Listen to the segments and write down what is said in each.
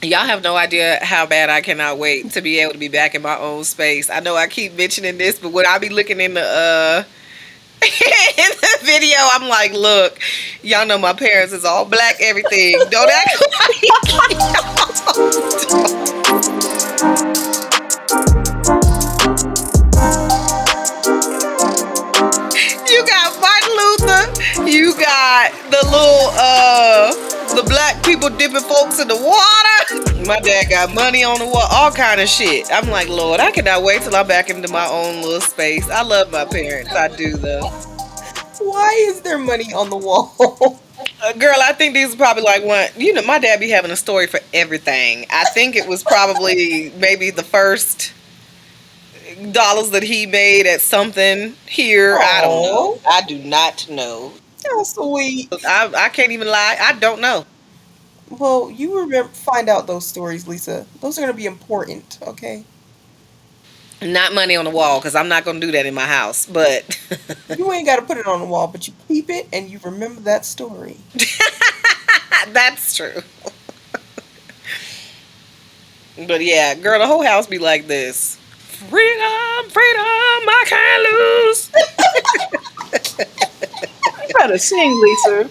Y'all have no idea how bad I cannot wait to be able to be back in my own space. I know I keep mentioning this, but when I be looking in the in the video, I'm like, look, y'all know my parents is all black, everything. Don't act You got Martin Luther. You got the little the black people dipping folks in the water. My dad got money on the wall, all kind of shit. I'm like, Lord, I cannot wait till I'm back into my own little space. I love my parents. I do though. Why is there money on the wall? Girl, I think these are probably like one. You know, my dad be having a story for everything. I think it was probably maybe the first dollars that he made at something here. I don't know. Oh, I do not know. that's sweet. I can't even lie. I don't know. Well, you remember find out those stories, Lisa. Those are gonna be important, okay? Not money on the wall because I'm not going to do that in my house. But You ain't gotta put it on the wall, but you keep it and you remember that story. that's true. But yeah, girl, the whole house be like this. Freedom, freedom, I can't lose. You gotta sing, Lisa.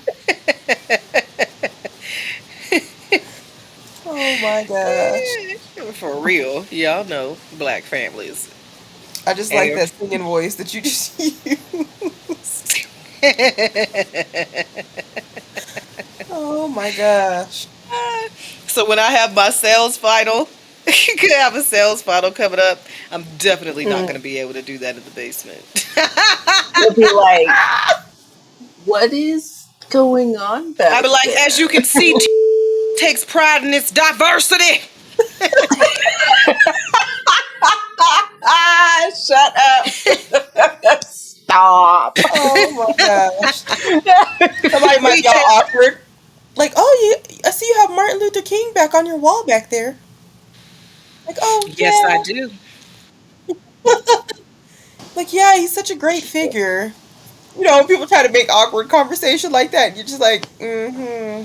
Oh my gosh. For real. Y'all know black families. I just like And that singing voice that you just used. Oh my gosh. so when I have my sales final, could have a sales final coming up, I'm definitely not going to Mm. be able to do that in the basement. You'll be like, what is going on I'd back be like, as you there? can see, takes pride in its diversity. Shut up. Stop. Oh my gosh. Somebody might We be all awkward. Like, oh, I see you have Martin Luther King back on your wall back there. Like, oh yes, I yeah. do. Like, yeah, he's such a great figure. You know, when people try to make awkward conversation like that, you're just like, mm-hmm.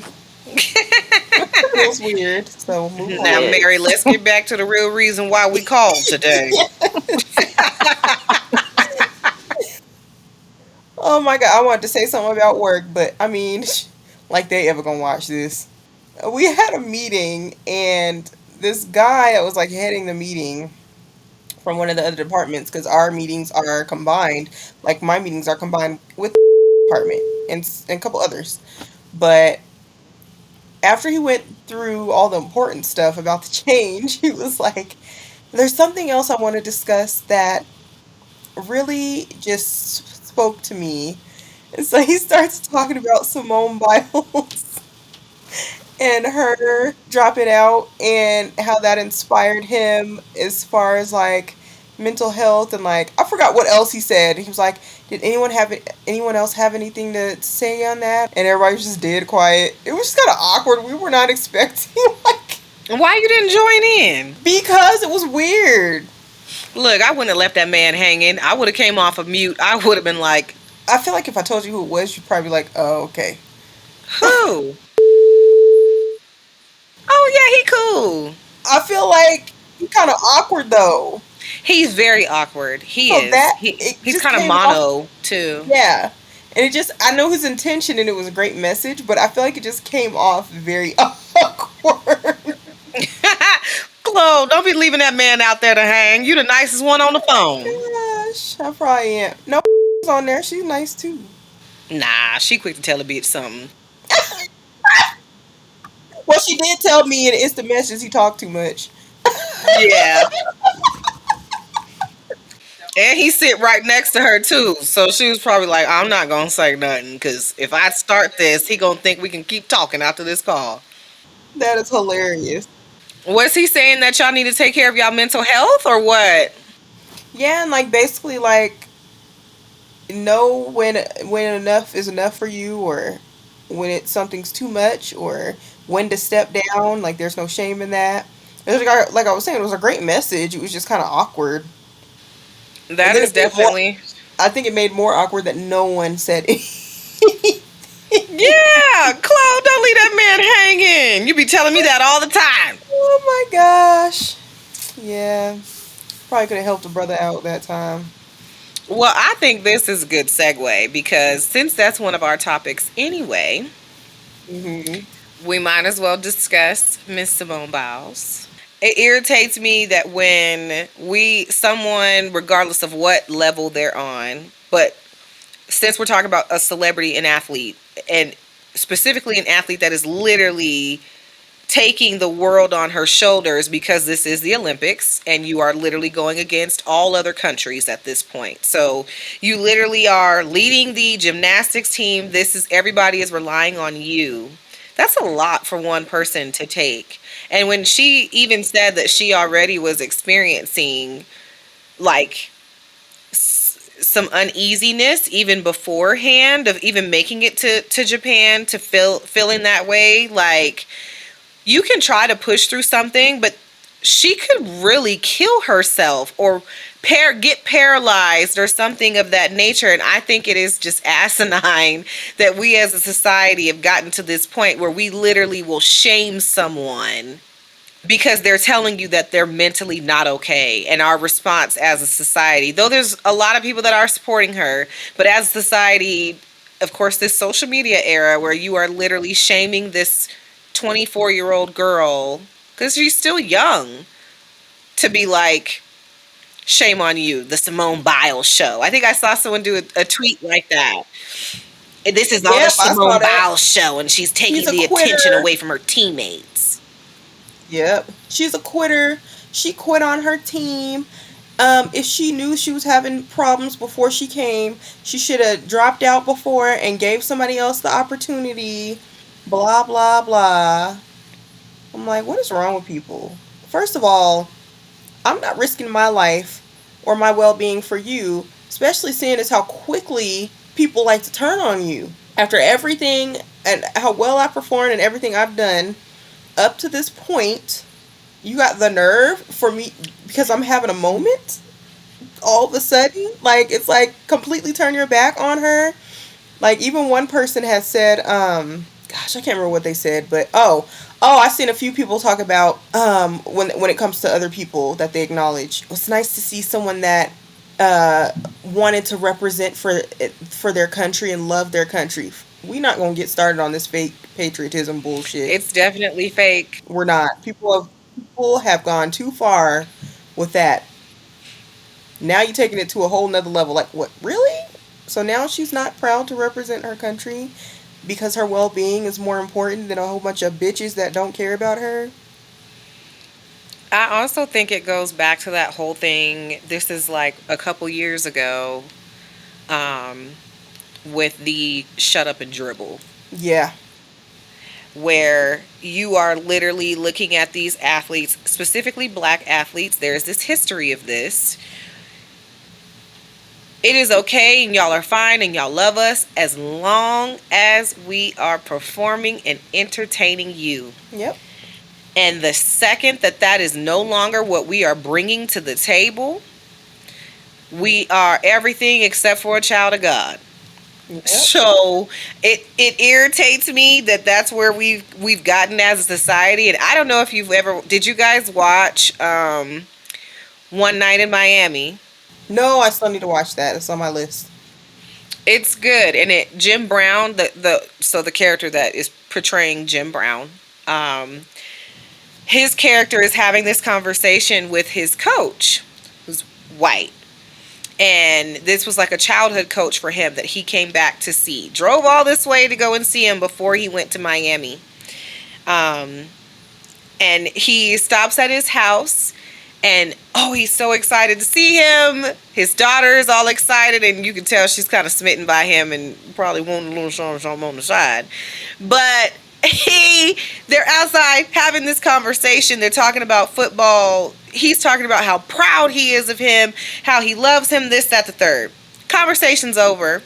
Feels weird. So move Now, on. Mary, let's Yes. get back to the real reason why we called today. Oh my god, I wanted to say something about work, but I mean, like they ever gonna watch this. We had a meeting and this guy that was like heading the meeting from one of the other departments because our meetings are combined. Like my meetings are combined with the department and a couple others. But after he went through all the important stuff about the change, he was like, "There's something else I want to discuss that really just spoke to me." And so he starts talking about Simone Biles and her dropping out and how that inspired him as far as like mental health and like I forgot what else he said. He was like, "Did anyone else have anything to say on that?" And everybody was just dead quiet. It was just kind of awkward. We were not expecting like Why you didn't join in? because it was weird. Look, I wouldn't have left that man hanging. I would have came off of mute. I would have been like, I feel like if I told you who it was, you'd probably be like, "Oh, okay." who? Oh, yeah, he cool. I feel like he kind of awkward though. He's very awkward. He So is. that it He's just kind of came off. mono, too. Yeah. And it just, I know his intention and it was a great message, but I feel like it just came off very awkward. Chloe, don't be leaving that man out there to hang. You the nicest one on the phone. Gosh, I probably am. No, on there. She's nice too. Nah, she quick to tell a bitch something. Well, she did tell me in an instant message he talked too much. Yeah. And he sit right next to her too. So she was probably like, I'm not gonna say nothing because if I start this, he gonna think we can keep talking after this call. That is hilarious. Was he saying that y'all need to take care of y'all mental health or what? Yeah, and like basically like know when enough is enough for you or when something's too much or when to step down. Like there's no shame in that. It was like I was saying, it was a great message. It was just kind of awkward. And That then is it made more, definitely. I think it made more awkward that no one said anything. Yeah, Chloe, don't leave that man hanging. You be telling me that all the time. Yeah, probably could have helped a brother out that time. Well, I think this is a good segue because since that's one of our topics anyway, Hmm. we might as well discuss Miss Simone Biles. It irritates me that when someone, regardless of what level they're on, but since we're talking about a celebrity and athlete, and specifically an athlete that is literally taking the world on her shoulders because this is the Olympics and you are literally going against all other countries at this point. So you literally are leading the gymnastics team. This is everybody is relying on you. That's a lot for one person to take. And when she even said that she already was experiencing like some uneasiness even beforehand of even making it to Japan to feeling that way, like you can try to push through something, but she could really kill herself or get paralyzed or something of that nature. And I think it is just asinine that we as a society have gotten to this point where we literally will shame someone because they're telling you that they're mentally not okay. And our response as a society, though there's a lot of people that are supporting her, but as a society, of course, this social media era where you are literally shaming this 24-year-old girl because she's still young to be like, shame on you, the Simone Biles show. I think I saw someone do a tweet like that. And this is all the Yep, I saw Simone that. Biles show, and she's She's taking a the attention quitter. away from her teammates. Yep, she's a quitter. She quit on her team. If she knew she was having problems before she came, she should have dropped out before and gave somebody else the opportunity. Blah blah blah. I'm like, what is wrong with people? First of all, I'm not risking my life or my well-being for you, especially seeing as how quickly people like to turn on you after everything and how well I performed and everything I've done up to this point. You got the nerve for me because I'm having a moment all of a sudden, like it's like completely turn your back on her. Like even one person has said, gosh, I can't remember what they said, but I've seen a few people talk about when it comes to other people that they acknowledge. It's nice to see someone that uh wanted to represent for their country and love their country. We not gonna get started on this fake patriotism bullshit. It's definitely fake. We're not. People have gone too far with that. Now you're taking it to a whole nother level. Like what? Really? So now she's not proud to represent her country because her well-being is more important than a whole bunch of bitches that don't care about her. I also think it goes back to that whole thing. This is like a couple years ago, um, with the shut up and dribble, Yeah. where you are literally looking at these athletes, specifically black athletes. There's this history of this. It is okay and y'all are fine and y'all love us as long as we are performing and entertaining you. Yep. And the second that that is no longer what we are bringing to the table, we are everything except for a child of God. Yep. So it irritates me that that's where we've gotten as a society. And I don't know if you've ever, did you guys watch One Night in Miami? No, I still need to watch that. It's on my list. It's good, and it Jim Brown, the character that is portraying Jim Brown, um, his character is having this conversation with his coach, who's white. And this was like a childhood coach for him that he came back to see. Drove all this way to go and see him before he went to Miami. Um, and he stops at his house and he's so excited to see him. His daughter is all excited and you can tell she's kind of smitten by him and probably wanting a little something on the side. But they're outside having this conversation. They're talking about football. He's talking about how proud he is of him, how he loves him, this, that, the third. Conversation's over.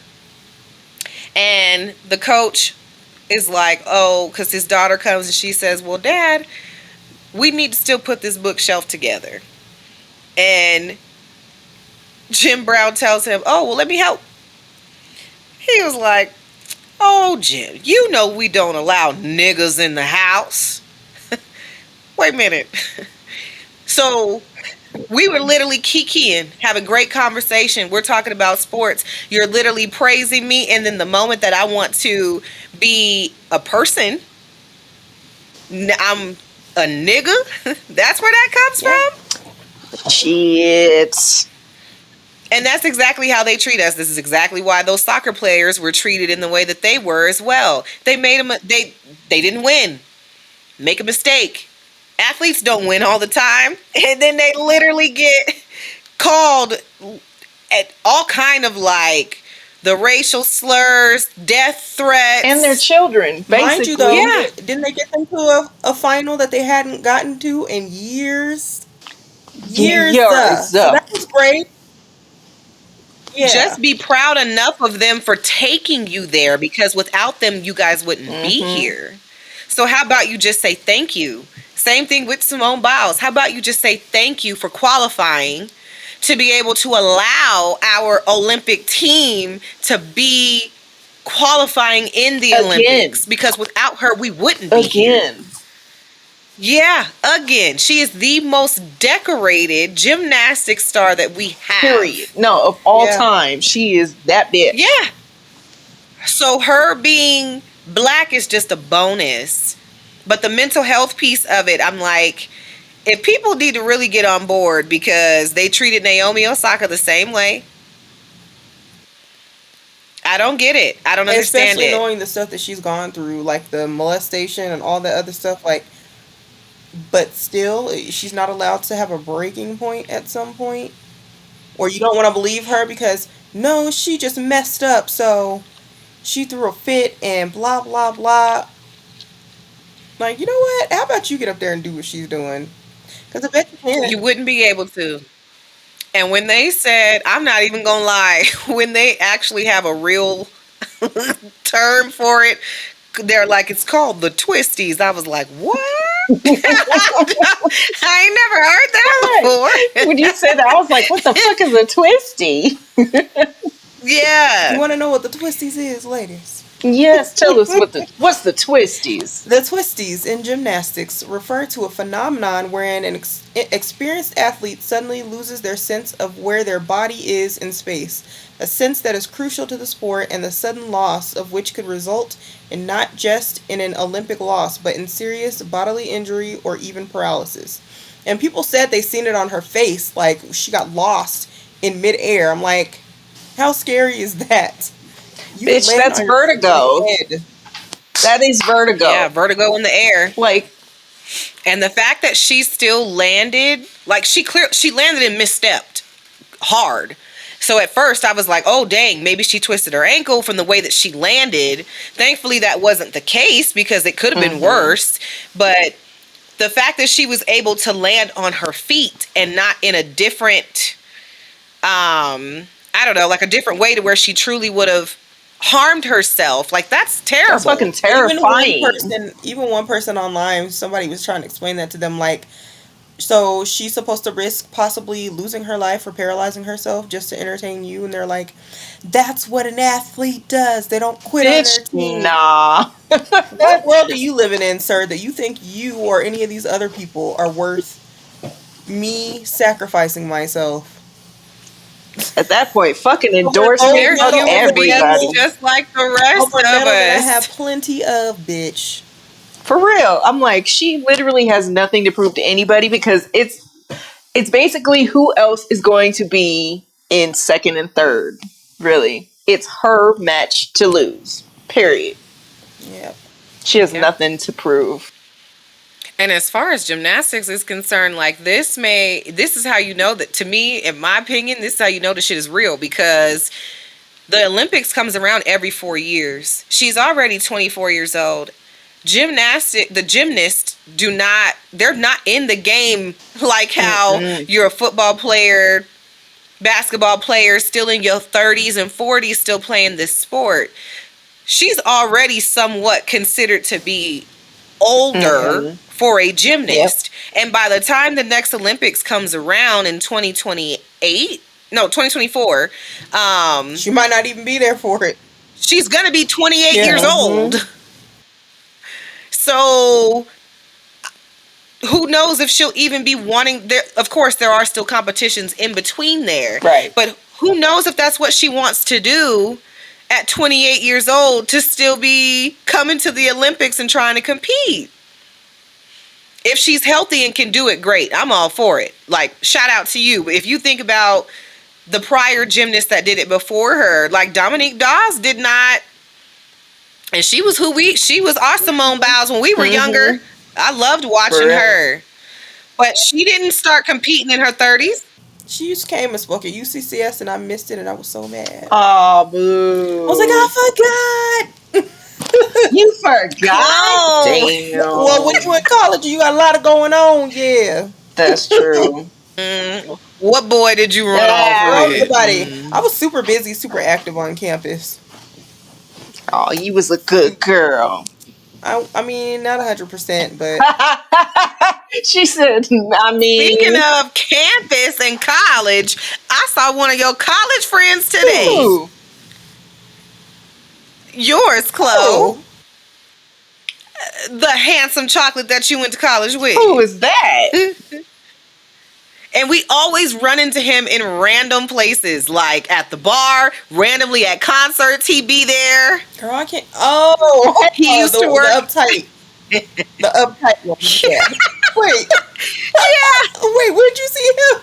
And the coach is like, oh, because his daughter comes and she says, well, Dad, we need to still put this bookshelf together. And Jim Brown tells him, oh, well, let me help. He was like, oh, Jim, you know we don't allow niggas in the house. Wait a minute. So We were literally kikiing, having great conversation. We're talking about sports. You're literally praising me, and then the moment that I want to be a person, I'm a nigga. That's where that comes Yeah. from. Shit. And that's exactly how they treat us. This is exactly why those soccer players were treated in the way that they were as well. They made them. They didn't win. Make a mistake. Athletes don't win all the time, and then they literally get called at all kind of like the racial slurs, death threats, And their children, basically. Mind you, though, Yeah. didn't they get them to a final that they hadn't gotten to in years? Years. Years. So that was great. Yeah. Just be proud enough of them for taking you there, because without them, you guys wouldn't be here. So how about you just say thank you? Same thing with Simone Biles. How about you just say thank you for qualifying to be able to allow our Olympic team to be qualifying in the Again. Olympics? Because without her, we wouldn't be here. Again. Yeah, again. She is the most decorated gymnastics star that we have. Period. No, of all Yeah. time, she is that bitch. Yeah. So her being black is just a bonus. But the mental health piece of it, I'm like, if people need to really get on board, because they treated Naomi Osaka the same way. I don't get it. I don't understand Especially it. knowing the stuff that she's gone through, like the molestation and all that other stuff, like, but still, she's not allowed to have a breaking point at some point. Or you don't want to believe her because, no, she just messed up, so she threw a fit and blah, blah, blah. Like, you know what? How about you get up there and do what she's doing? Because I bet you can. You wouldn't be able to. And when they said, I'm not even going to lie, when they actually have a real term for it, they're like, it's called the twisties. I was like, what? I ain't never heard that before. When you said that, I was like, what the fuck is a twisty? Yeah. You want to know what the twisties is, ladies? Yes, tell us what's the twisties? The twisties in gymnastics refer to a phenomenon wherein an experienced athlete suddenly loses their sense of where their body is in space, a sense that is crucial to the sport, and the sudden loss of which could result in not just in an Olympic loss, but in serious bodily injury or even paralysis. And people said they seen it on her face, like she got lost in midair. I'm like, how scary is that? You Bitch, land that's on your vertigo. head. That is vertigo. Yeah, vertigo in the air. Like, And the fact that she still landed, like she landed and misstepped hard. So at first I was like, oh dang, maybe she twisted her ankle from the way that she landed. Thankfully that wasn't the case, because it could have been worse. But the fact that she was able to land on her feet and not in a different, I don't know, like a different way to where she truly would have harmed herself. Like, that's terrible. that's fucking terrifying. Even one person online, somebody was trying to explain that to them, like, so she's supposed to risk possibly losing her life or paralyzing herself just to entertain you, and they're like, that's what an athlete does. They don't quit on their Bitch, team. nah. What world are you living in, sir, that you think you or any of these other people are worth me sacrificing myself? At that point, fucking endorse Oh, me. They're Fuck human everybody. beings just like the rest Over of metal that I us. have plenty of, bitch. For real. I'm like, she literally has nothing to prove to anybody, because it's basically who else is going to be in second and third. Really. It's her match to lose. Period. Yeah. She has Yeah. nothing to prove. And as far as gymnastics is concerned, like this is how you know that, to me, in my opinion, this is how you know the shit is real, because the Olympics comes around every 4 years. She's already 24 years old. The gymnasts they're not in the game like how you're a football player, basketball player, still in your 30s and 40s, still playing this sport. She's already somewhat considered to be older for a gymnast. And by the time the next Olympics comes around in 2024, She might not even be there for it. she's going to be 28 Yeah. years old. So who knows if she'll even be wanting there. Of course, there are still competitions in between there. Right. But who knows if that's what she wants to do at 28 years old, to still be coming to the Olympics and trying to compete. If she's healthy and can do it, great. I'm all for it. Like, shout out to you. If you think about the prior gymnasts that did it before her, like Dominique Dawes did not, and she was our Simone Biles when we were younger. I loved watching her. But she didn't start competing in her 30s. She just came and spoke at UCCS and I missed it and I was so mad. Oh, boo. I was like, I forgot. You forgot? Oh. Damn. Well, when you in college, you got a lot of going on. Yeah. That's true. What boy did you run off with? Everybody. I was super busy, super active on campus. Oh, you was a good girl. I mean, not 100%, but She said, I mean. Speaking of campus and college, I saw one of your college friends today. Ooh. Yours, Chloe. oh, The handsome chocolate that you went to college with. Who is that? And we always run into him in random places, like at the bar, randomly at concerts, he'd be there. girl, I can't. Oh, He used to work. The uptight. The uptight one. Yeah. Wait. Yeah. Wait, where'd you see him?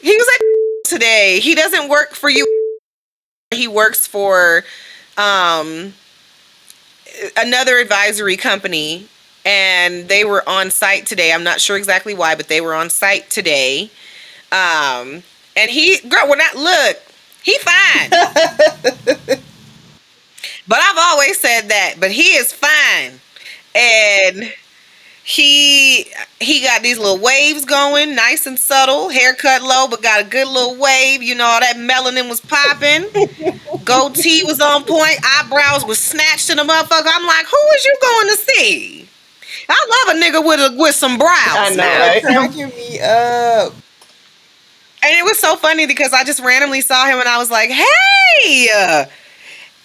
He was at today. He doesn't work for you. He works for another advisory company, and they were on site today. I'm not sure exactly why, but they were on site today. And he fine. But I've always said that, but he is fine. And he got these little waves going, nice and subtle, haircut low, but got a good little wave. You know, all that melanin was popping. Goatee was on point. Eyebrows was snatched in the motherfucker. I'm like, who is you going to see? I love a nigga with some brows. I know, now. right? Cracking me up. And it was so funny because I just randomly saw him and I was like, hey.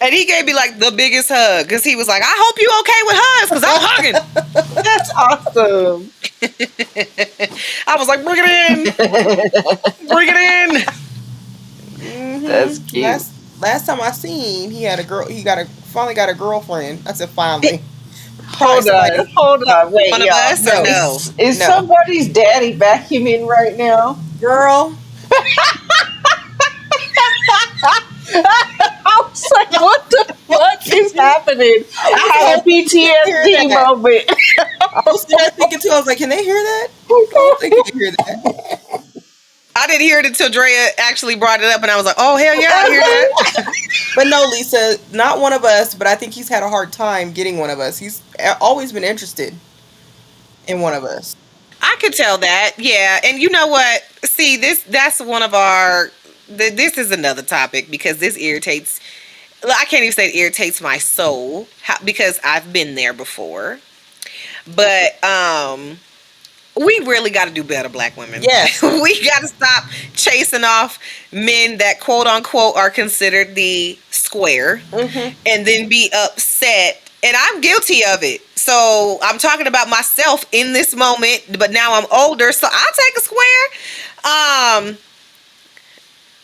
And he gave me like the biggest hug because he was like, I hope you okay with hugs because I'm hugging. That's awesome. I was like, bring it in. Bring it in. That's cute. Last time I seen, he had a girl. Finally got a girlfriend. I said finally. Hold on. Wait, One of y'all. us or no? Is No. somebody's daddy vacuuming right now? Girl. I was like, what the fuck is happening? I had a PTSD moment. I was there thinking too. I was like, can they hear that? I don't think they can hear that. I didn't hear it until Drea actually brought it up, and I was like, oh, hell yeah, I hear that. But no, Lisa, not one of us, but I think he's had a hard time getting one of us. He's always been interested in one of us. I could tell that, yeah. And you know what? See, that's one of our... This is another topic because this irritates... I can't even say it irritates my soul because I've been there before. But we really got to do better, black women. Yes. We got to stop chasing off men that quote unquote are considered the square and then be upset. And I'm guilty of it. So I'm talking about myself in this moment, but now I'm older, so I'll take a square.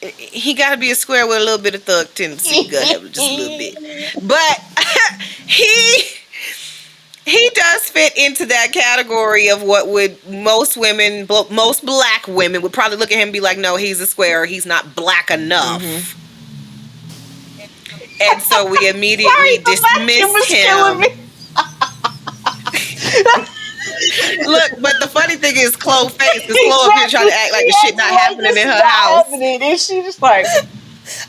He got to be a square with a little bit of thug tendency. You got to have just a little bit. But he does fit into that category of what would most black women would probably look at him and be like, no, he's a square, or he's not black enough. And so we immediately dismissed him. Look, but the funny thing is Chloe's face, because Chloe up here trying to act like the shit not happening in her house. And she just like,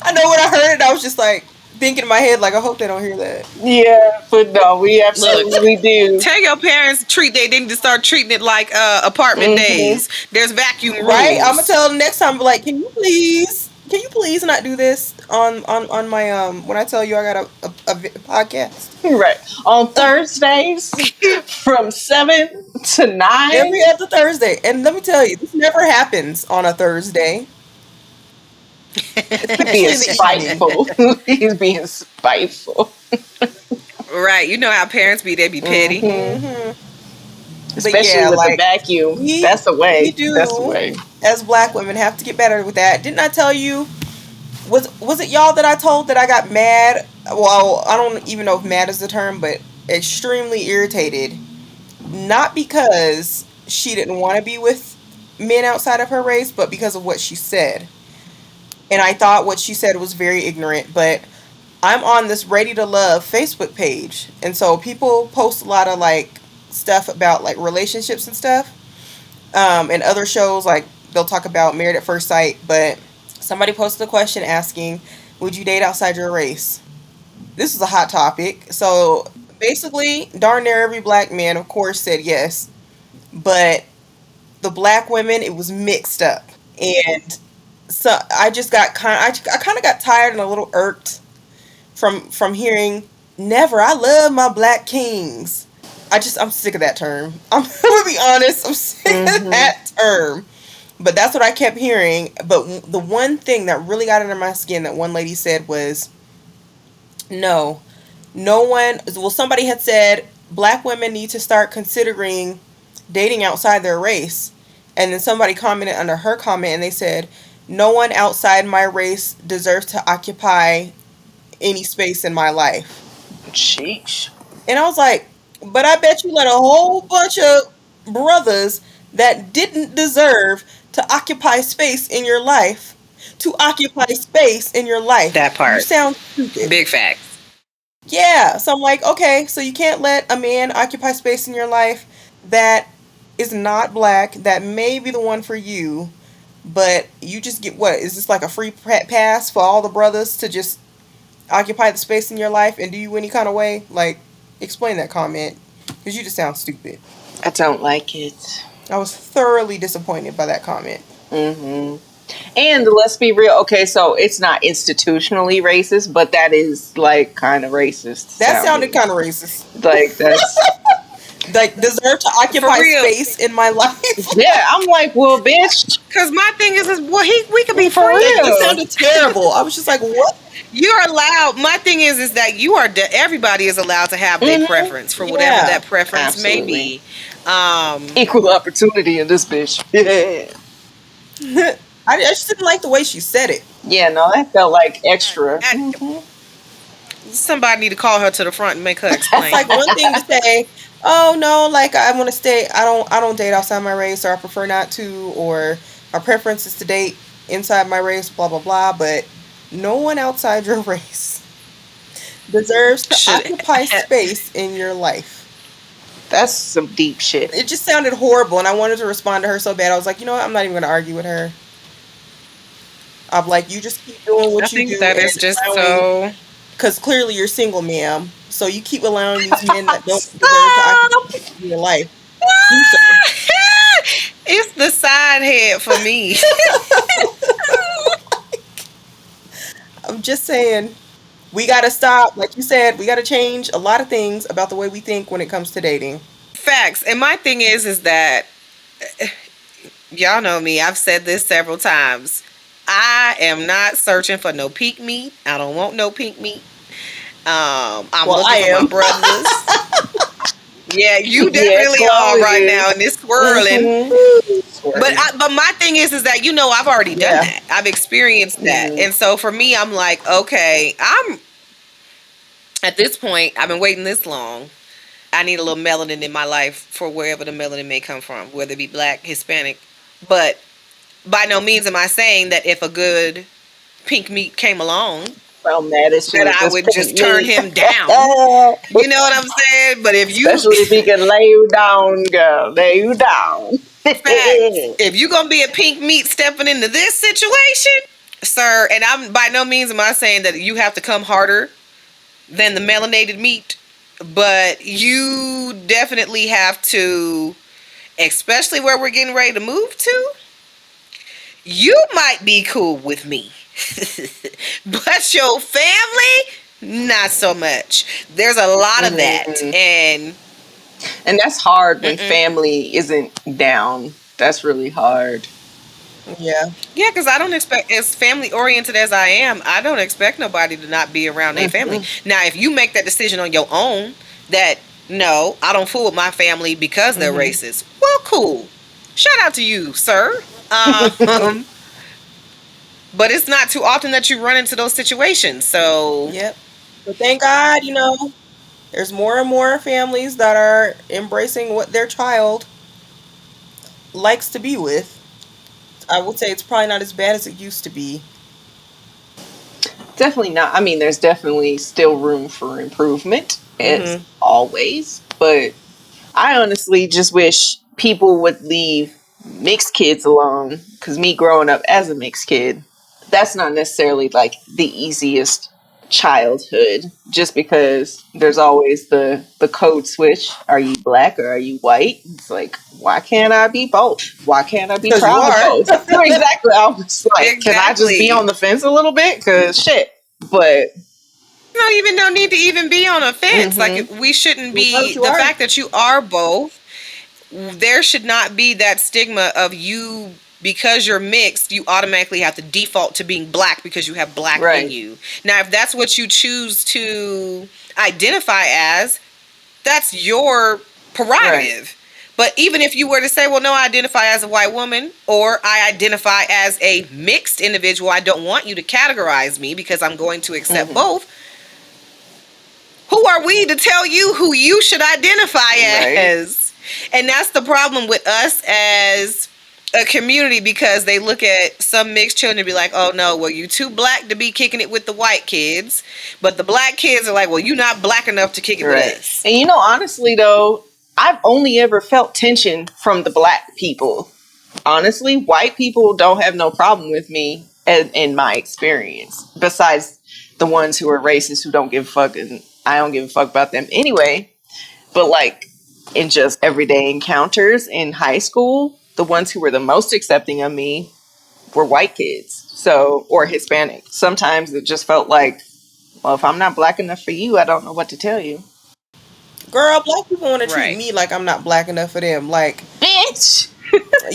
I know when I heard it, I was just like thinking in my head, like, I hope they don't hear that. yeah, but no, we absolutely do. Tell your parents they need to start treating it like apartment days. There's vacuum rooms. Right? I'm gonna tell them next time, like, can you please not do this on my when I tell you I got a podcast. Right. On Thursdays from 7 to 9. Every other Thursday. And let me tell you, this never happens on a Thursday. Being spiteful. He's being spiteful. Right. You know how parents be, they be petty. Especially yeah, with the like vacuum. we That's the we way. That's the do way. as Black women have to get better with that. Didn't I tell you? Was it y'all that I told that I got mad? Well, I don't even know if mad is the term, but extremely irritated. Not because she didn't want to be with men outside of her race, but because of what she said. And I thought what she said was very ignorant, but I'm on this Ready to Love Facebook page. And so people post a lot of like stuff about like relationships and stuff. And other shows like they'll talk about Married at First Sight, but somebody posted a question asking, would you date outside your race? This is a hot topic. So basically, darn near every black man, of course, said yes. But the black women, it was mixed up. And so I just got I kind of got tired and a little irked from hearing never. I love my black kings. I'm sick of that term. I'm gonna be honest. I'm sick of that term. But that's what I kept hearing. But the one thing that really got under my skin that one lady said was, no, no one. Well, somebody had said black women need to start considering dating outside their race, and then somebody commented under her comment, and they said, no one outside my race deserves to occupy any space in my life. Sheesh. And I was like, but I bet you let a whole bunch of brothers that didn't deserve to occupy space in your life to occupy space in your life. That You part. sound stupid. Big facts. Yeah. So I'm like, okay, so you can't let a man occupy space in your life that is not black, that may be the one for you, but you just get what? Is this like a free pass for all the brothers to just occupy the space in your life and do you any kind of way? Like, explain that comment, because you just sound stupid. I don't like it. I was thoroughly disappointed by that comment. Mm-hmm. And let's be real. Okay, so it's not institutionally racist, but that is like kind of racist. That sounded kind of racist. Like that's like deserve to occupy space in my life. Yeah, I'm like, well, bitch. Because my thing is well, we could be For friends. real. It sounded terrible. I was just like, what? You're allowed. My thing is that you are. Everybody is allowed to have their preference for whatever that preference may be. Equal opportunity in this bitch. Yeah. I just didn't like the way she said it. Yeah, no, that felt like extra. Somebody need to call her to the front and make her explain. It's like one thing to say, oh no, like I want to stay. I don't date outside my race, or I prefer not to, or my preference is to date inside my race. Blah blah blah. But no one outside your race deserves to occupy space in your life. That's some deep shit. It just sounded horrible, and I wanted to respond to her so bad. I was like, you know what? I'm not even going to argue with her. I'm like, you just keep doing what you do. That is just so. Because clearly you're single, ma'am. So you keep allowing these men that don't deserve to occupy your life. It's the side head for me. I'm just saying, we got to stop. Like you said, we got to change a lot of things about the way we think when it comes to dating. Facts. And my thing is that y'all know me. I've said this several times. I am not searching for no pink meat. I don't want no pink meat. I'm looking for my brothers. Yeah, you definitely are right now, and it's swirling. But my thing is that I've already done that. I've experienced that, and so for me, I'm like, okay, I'm at this point. I've been waiting this long. I need a little melanin in my life for wherever the melanin may come from, whether it be black, Hispanic. But by no means am I saying that if a good pink meat came along, that I would just turn him down. You know what I'm saying? But especially if he can lay you down, girl, lay you down. If you're gonna be a pink meat stepping into this situation, sir, and I'm by no means am I saying that you have to come harder than the melanated meat, but you definitely have to, especially where we're getting ready to move to. You might be cool with me, but your family, not so much. There's a lot of that, and that's hard when family isn't down. That's really hard. Yeah, because I don't expect, as family oriented as I am, I don't expect nobody to not be around their family. Now, if you make that decision on your own, that No, I don't fool with my family because they're racist. Well, cool. Shout out to you, sir. Um, but it's not too often that you run into those situations. So Yep. But thank God, there's more and more families that are embracing what their child likes to be with. I would say it's probably not as bad as it used to be. Definitely not. I mean, there's definitely still room for improvement, as Mm-hmm. always. But I honestly just wish people would leave mixed kids alone. Because me growing up as a mixed kid, that's not necessarily like the easiest childhood. Just because there's always the code switch. Are you black or are you white? It's like, why can't I be both? Why can't I be Because you proud of are. both? Exactly. I was like, can I just be exactly. on the fence a little bit? Because shit. But Don't even no need to even be on a fence. hmm Like we shouldn't You are be what you the are. fact that you are both. There should not be that stigma of you because you're mixed. You automatically have to default to being black because you have black in right. you. Now, if that's what you choose to identify as, that's your Right. prerogative. But even if you were to say, well, no, I identify as a white woman or I identify as a mixed individual, I don't want you to categorize me because I'm going to accept hmm both. Who are we to tell you who you should identify Right. as? And that's the problem with us as a community because they look at some mixed children and be like, oh no, well, you too black to be kicking it with the white kids. But the black kids are like, well, you're not black enough to kick it with Right. us. And honestly though, I've only ever felt tension from the black people. Honestly, white people don't have no problem with me in my experience. Besides the ones who are racist who don't give a fuck, and I don't give a fuck about them anyway. But like in just everyday encounters in high school, the ones who were the most accepting of me were white kids. So, or Hispanic. Sometimes it just felt like, well, if I'm not black enough for you, I don't know what to tell you. Girl, black people want to treat Right. me like I'm not black enough for them. Like, Bitch!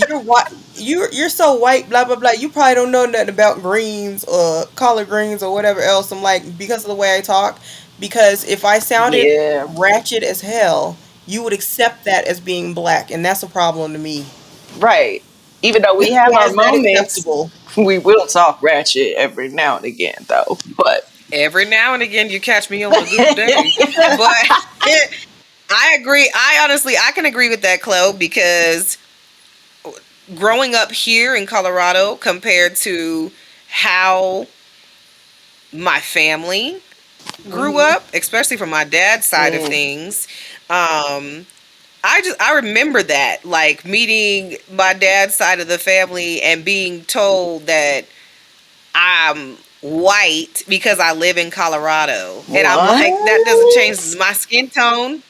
you're white, you're so white, blah blah blah. You probably don't know nothing about greens or collard greens or whatever else. I'm like, because of the way I talk. Because if I sounded Yeah, ratchet as hell, you would accept that as being black, and that's a problem to me. right. Even though we have Why our is that moments, acceptable? we will talk ratchet every now and again, though. But Every now and again, you catch me on a good day. But I agree. I can agree with that, Chloe, because growing up here in Colorado compared to how my family grew Mhm. up, especially from my dad's side of Mm. things, I remember that like meeting my dad's side of the family and being told that I'm white because I live in Colorado. And I'm like, that doesn't change What? my skin tone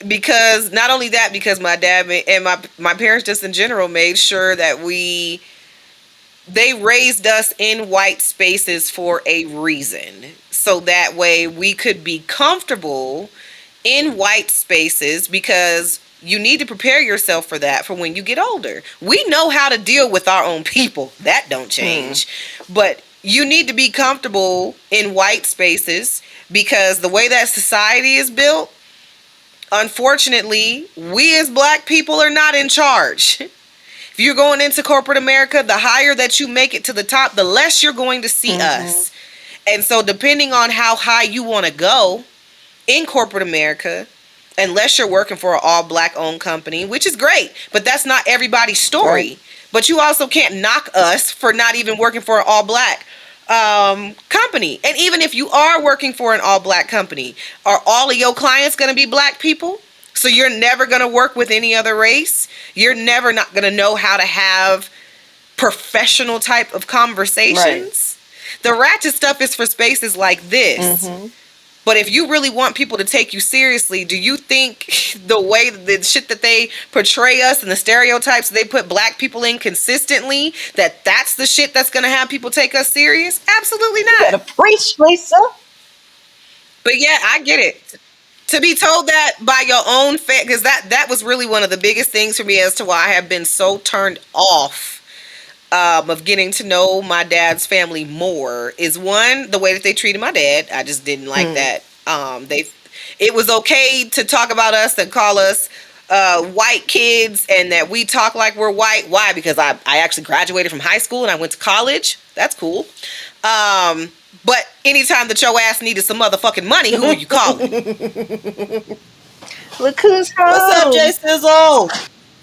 because not only that, because my dad and my parents just in general made sure that they raised us in white spaces for a reason. So that way we could be comfortable in white spaces because you need to prepare yourself for that for when you get older. We know how to deal with our own people. That don't Hmm. change. But you need to be comfortable in white spaces because the way that society is built, unfortunately, we as black people are not in charge. If you're going into corporate America, the higher that you make it to the top, the less you're going to see Mm-hmm. us. And so, depending on how high you want to go in corporate America, unless you're working for an all black owned company, which is great, but that's not everybody's Right. story. But you also can't knock us for not even working for an all black company. And even if you are working for an all black company, are all of your clients going to be black people? So you're never going to work with any other race. You're never not going to know how to have professional type of Right. conversations. The ratchet stuff is for spaces like this. Mm-hmm. But if you really want people to take you seriously, do you think the way the shit that they portray us and the stereotypes they put black people in consistently, that's the shit that's going to have people take us serious? Absolutely You not. better preach, Lisa. But yeah, I get it. To be told that by your own because that was really one of the biggest things for me as to why I have been so turned off of getting to know my dad's family more is one, the way that they treated my dad. I just didn't like Hmm. that. They it was okay to talk about us and call us white kids, and that we talk like we're white. Why? Because I actually graduated from high school and I went to college. That's cool. But anytime that your ass needed some motherfucking money, who are you calling? Look who's home. What's up, J Sizzle?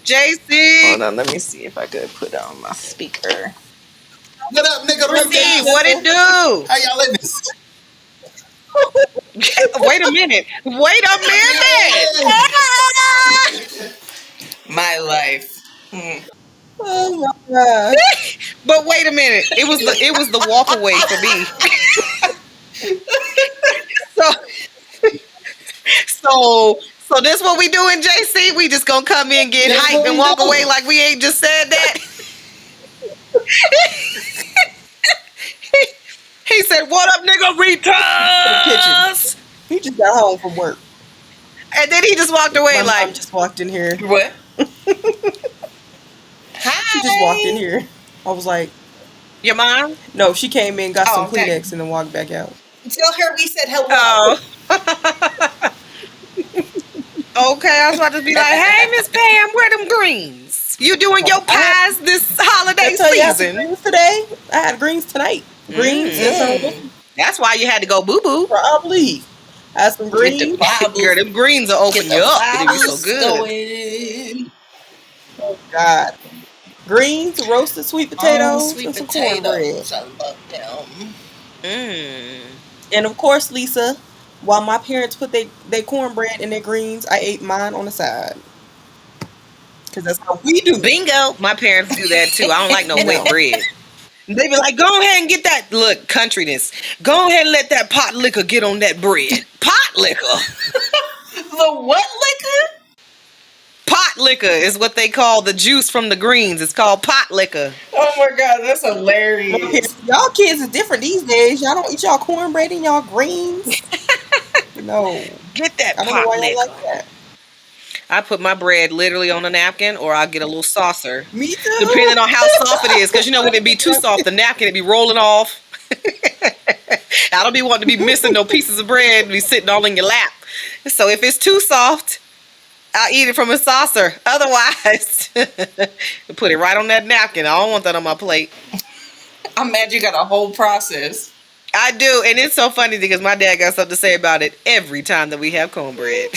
JC. Hold on, let me see if I could put on my speaker. What up, nigga? JC, what it do? How y'all in this? Wait a minute. My life. Oh my god. But wait a minute. It was the walk away for me. So this what we doing, JC? We just gonna come in, get hyped, and walk away like we ain't just said that? He said, "What up, nigga? Returns." He just got home from work. And then he just walked away. My like, mom just walked in here. What? She just walked in here. I was like, your mom? no, she came in, got some okay. Kleenex, and then walked back out. Tell her we said hello. Oh. Okay, I was about to be like, "Hey, Miss Pam, where them greens? You doing your pies this holiday I tell you, I had some season?" greens today. I had greens tonight. Greens and some That's why you had to go boo boo. probably. I had some greens. Girl, them greens will open you up. It'll be so good. Going. Oh God. Greens, roasted sweet potatoes, Sweet and some cornbread. potatoes. I love them. And of course, Lisa, while my parents put their cornbread in their greens, I ate mine on the side. Because that's how we do. Bingo. My parents do that too. I don't like no wet bread. They be like, "Go ahead and get that." Look, countryness. Go ahead and let that pot liquor get on that bread. Pot liquor. The what liquor? Pot liquor is what they call the juice from the greens. It's called pot liquor. Oh my god, that's My hilarious. parents- Y'all kids is different these days. Y'all don't eat y'all cornbread and y'all greens. No. Get that I don't know pot why liquor. y'all like that. I put my bread literally on a napkin, or I'll get a little saucer, Me too. depending on how soft it is. Because you know, when it be too soft, the napkin it be rolling off. I don't be wanting to be missing no pieces of bread, be sitting all in your lap. So if it's too soft, I'll eat it from a saucer. Otherwise, put it right on that napkin. I don't want that on my plate. I'm mad you got a whole process. I do, and it's so funny because my dad got something to say about it every time that we have cornbread.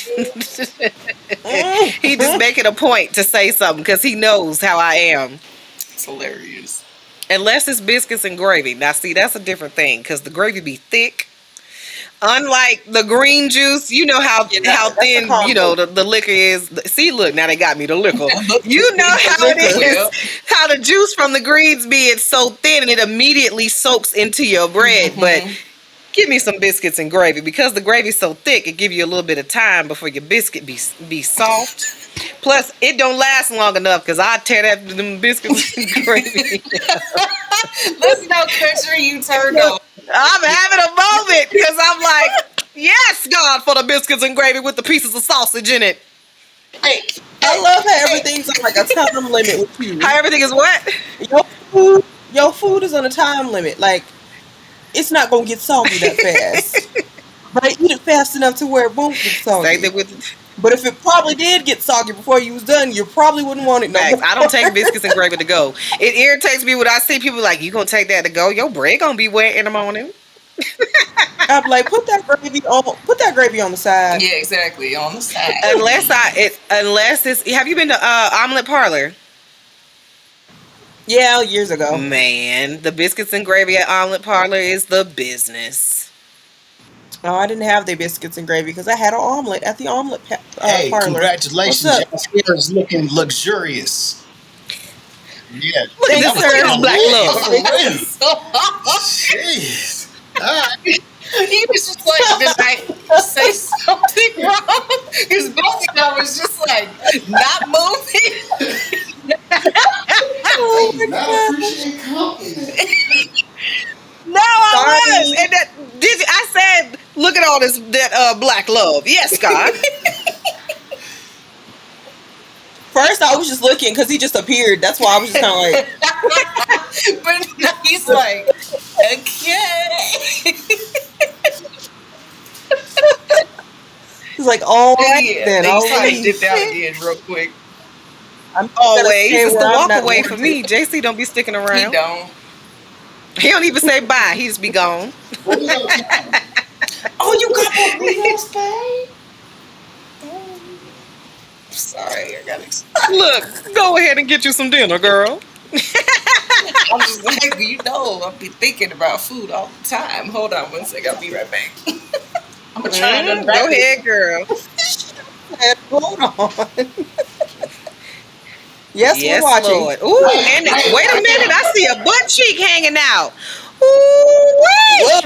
He just make it a point to say something because he knows how I am. It's hilarious. Unless it's biscuits and gravy. Now, see, that's a different thing because the gravy be thick. Unlike the green juice, you know how that's thin, a combo. you know, the liquor is. See, look, now they got me, the liquor. You know how it Well. is, how the juice from the greens be, it's so thin and it immediately soaks into your bread. But give me some biscuits and gravy because the gravy's so thick, it give you a little bit of time before your biscuit be soft. Plus, it don't last long enough because I tear them biscuits and gravy. Listen how country you turned on. I'm having a moment because I'm like, yes, God, for the biscuits and gravy with the pieces of sausage in it. Hey, I love how everything's on like a time limit with you. How everything is what? Your food is on a time limit. Like, it's not gonna get soggy that fast. But eat it fast enough to where it won't get soggy. Same thing with But if it probably did get soggy before you was done, you probably wouldn't want it no facts. more. I don't take biscuits and gravy to go. It irritates me when I see people like, you gonna take that to go? Your bread gonna be wet in the morning. I'm like, put that gravy on the side. yeah, exactly. On the side. Unless it's. Have you been to Omelet Parlor? Yeah, years ago. Man, the biscuits and gravy at Omelet Parlor is the business. Oh, I didn't have the biscuits and gravy because I had an omelet at the omelet Hey, parlor. congratulations. What's up? Your skin is looking luxurious. Yeah. Look at Thank this, you, look at sir. this black love. Jeez. All right. He was just like, did I say something wrong? Because both of y'all was just like, not moving. Oh my Not God. appreciate compliment. No, I Sorry. was. And that I said, look at all this black love. Yes, Scott. First, I was just looking because he just appeared. That's why I was just kind of like, But now he's like, okay. It's like all Oh right yeah, then, they I'll kind of leave. dipped out again real quick. I'm just gonna Always. stay It's where the I'm walk not away for wanted. me. JC don't be sticking He around. don't. He don't even say bye. He just be gone. What was up, Tom? Oh, you got that big ass bag? Oh, sorry, I got it. Look, go ahead and get you some dinner, girl. I'm just like, I'll be thinking about food all the time. Hold on one second, I'll be right back. I'm gonna try and unwrap Go it. ahead, girl. Hold on. Yes, we're Yes, watching. Lord. Ooh, and wait a minute. I see a butt cheek hanging out. Ooh, Whoa, wait.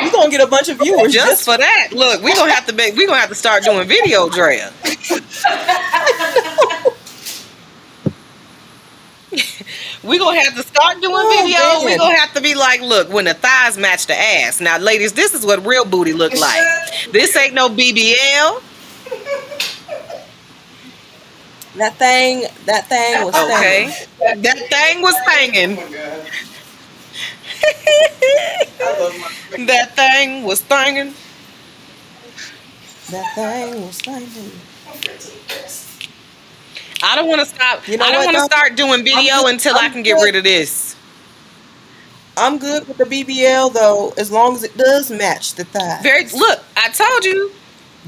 we gonna get a bunch of viewers Just for that. Look, we gonna have to start doing video, Drea. We gonna have to start doing video. We man. gonna have to be like, look, when the thighs match the ass. Now, ladies, this is what real booty look like. This ain't no BBL. That thing was Okay. thangin'. That thing was hanging. Oh my god. That thing was thangin'. That thing was thangin'. I don't want to stop. You know I don't what, want to though? start doing video until I can get rid of this. I'm good with the BBL though, as long as it does match the thigh. Look, I told you.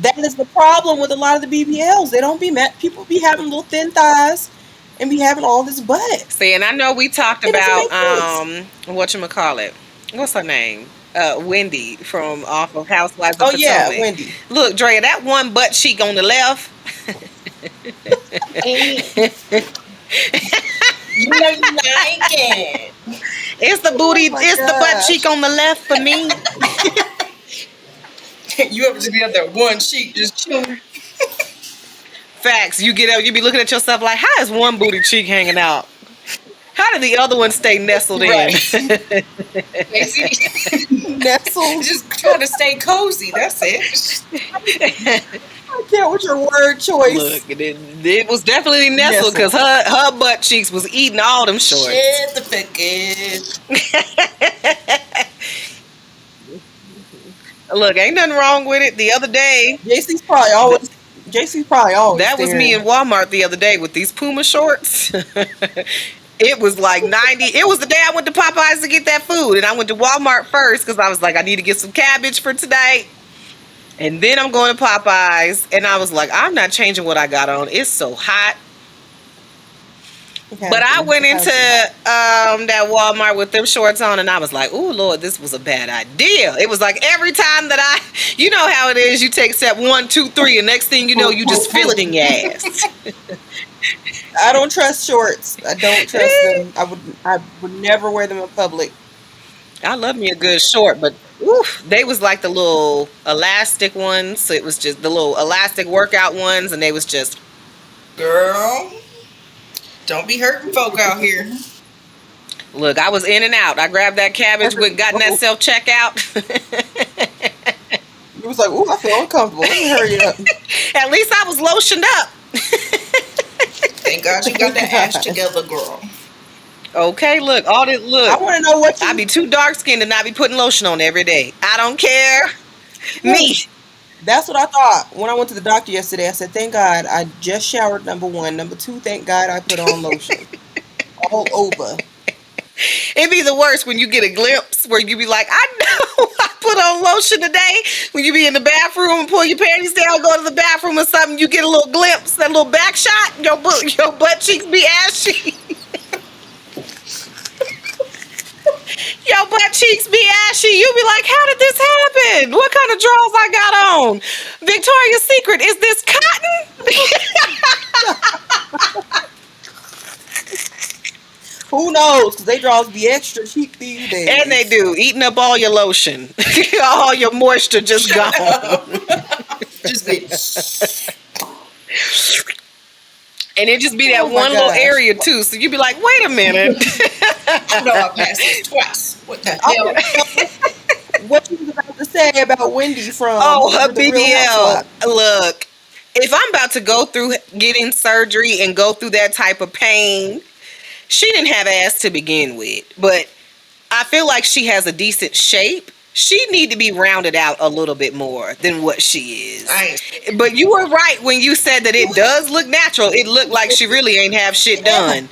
That is the problem with a lot of the BBLs. They don't be people be having little thin thighs and be having all this butt. See, and I know we talked It doesn't about make sense. whatchamacallit. What's her name? Wendy from off of Housewives of Oh Potomac. yeah, Wendy. Look, Drea, that one butt cheek on the left. You know you like it. It's the booty. Oh my It's the butt gosh. cheek on the left for me. You ever just be up there one cheek just chilling? Facts. You get up. You be looking at yourself like, how is one booty cheek hanging out? How did the other one stay nestled in? Right. Nestled. Just trying to stay cozy. That's it. I can't with your word choice. Look, it was definitely nestled because her butt cheeks was eating all them shorts. Shit the fucking. Look, ain't nothing wrong with it. The other day, JC's probably always that was me in Walmart the other day with these Puma shorts. It was like 90. It was the day I went to Popeyes to get that food. And I went to Walmart first because I was like, I need to get some cabbage for tonight. And then I'm going to Popeyes. And I was like, I'm not changing what I got on. It's so hot. But I went into that Walmart with them shorts on, and I was like, "Oh Lord, this was a bad idea." It was like every time that you know how it is. You take step 1, 2, 3, and next thing you know, you just feel it in your ass. I don't trust shorts. I don't trust them. I would never wear them in public. I love me a good short, but oof, they was like the little elastic ones. So it was just the little elastic workout ones, and they was just, Girl, don't be hurting folk out here. look, I was in and out. I grabbed that cabbage, got in that self checkout. It was like, ooh, I feel uncomfortable. Let me hurry up. At least I was lotioned up. Thank God you got that ash together, girl. Okay, look, all this, look. I want to know what I be too dark skinned to not be putting lotion on every day. I don't care. Me. That's what I thought when I went to the doctor yesterday. I said, thank God I just showered, number 1. Number 2, thank God I put on lotion. All over. It'd be the worst when you get a glimpse where you be like, I know I put on lotion today. When you be in the bathroom and pull your panties down, go to the bathroom or something, you get a little glimpse, that little back shot, your butt cheeks be ashy. Your butt cheeks be ashy. You be like, how did this happen? What kind of drawers I got on? Victoria's Secret, is this cotton? Who knows? Because they draws be extra cheap these days. And they do, eating up all your lotion. All your moisture just gone. Just be. And it just be that Oh my one little gosh. area too. So you be like, wait a minute. I know I passed this twice. What the hell? What you was about to say about Wendy from Her The Real BBL. Housewives? Look, if I'm about to go through getting surgery and go through that type of pain, she didn't have ass to begin with. But I feel like she has a decent shape. she need to be rounded out a little bit more than what she is. I ain't. But you were right when you said that it does look natural. It looked like she really ain't have shit done.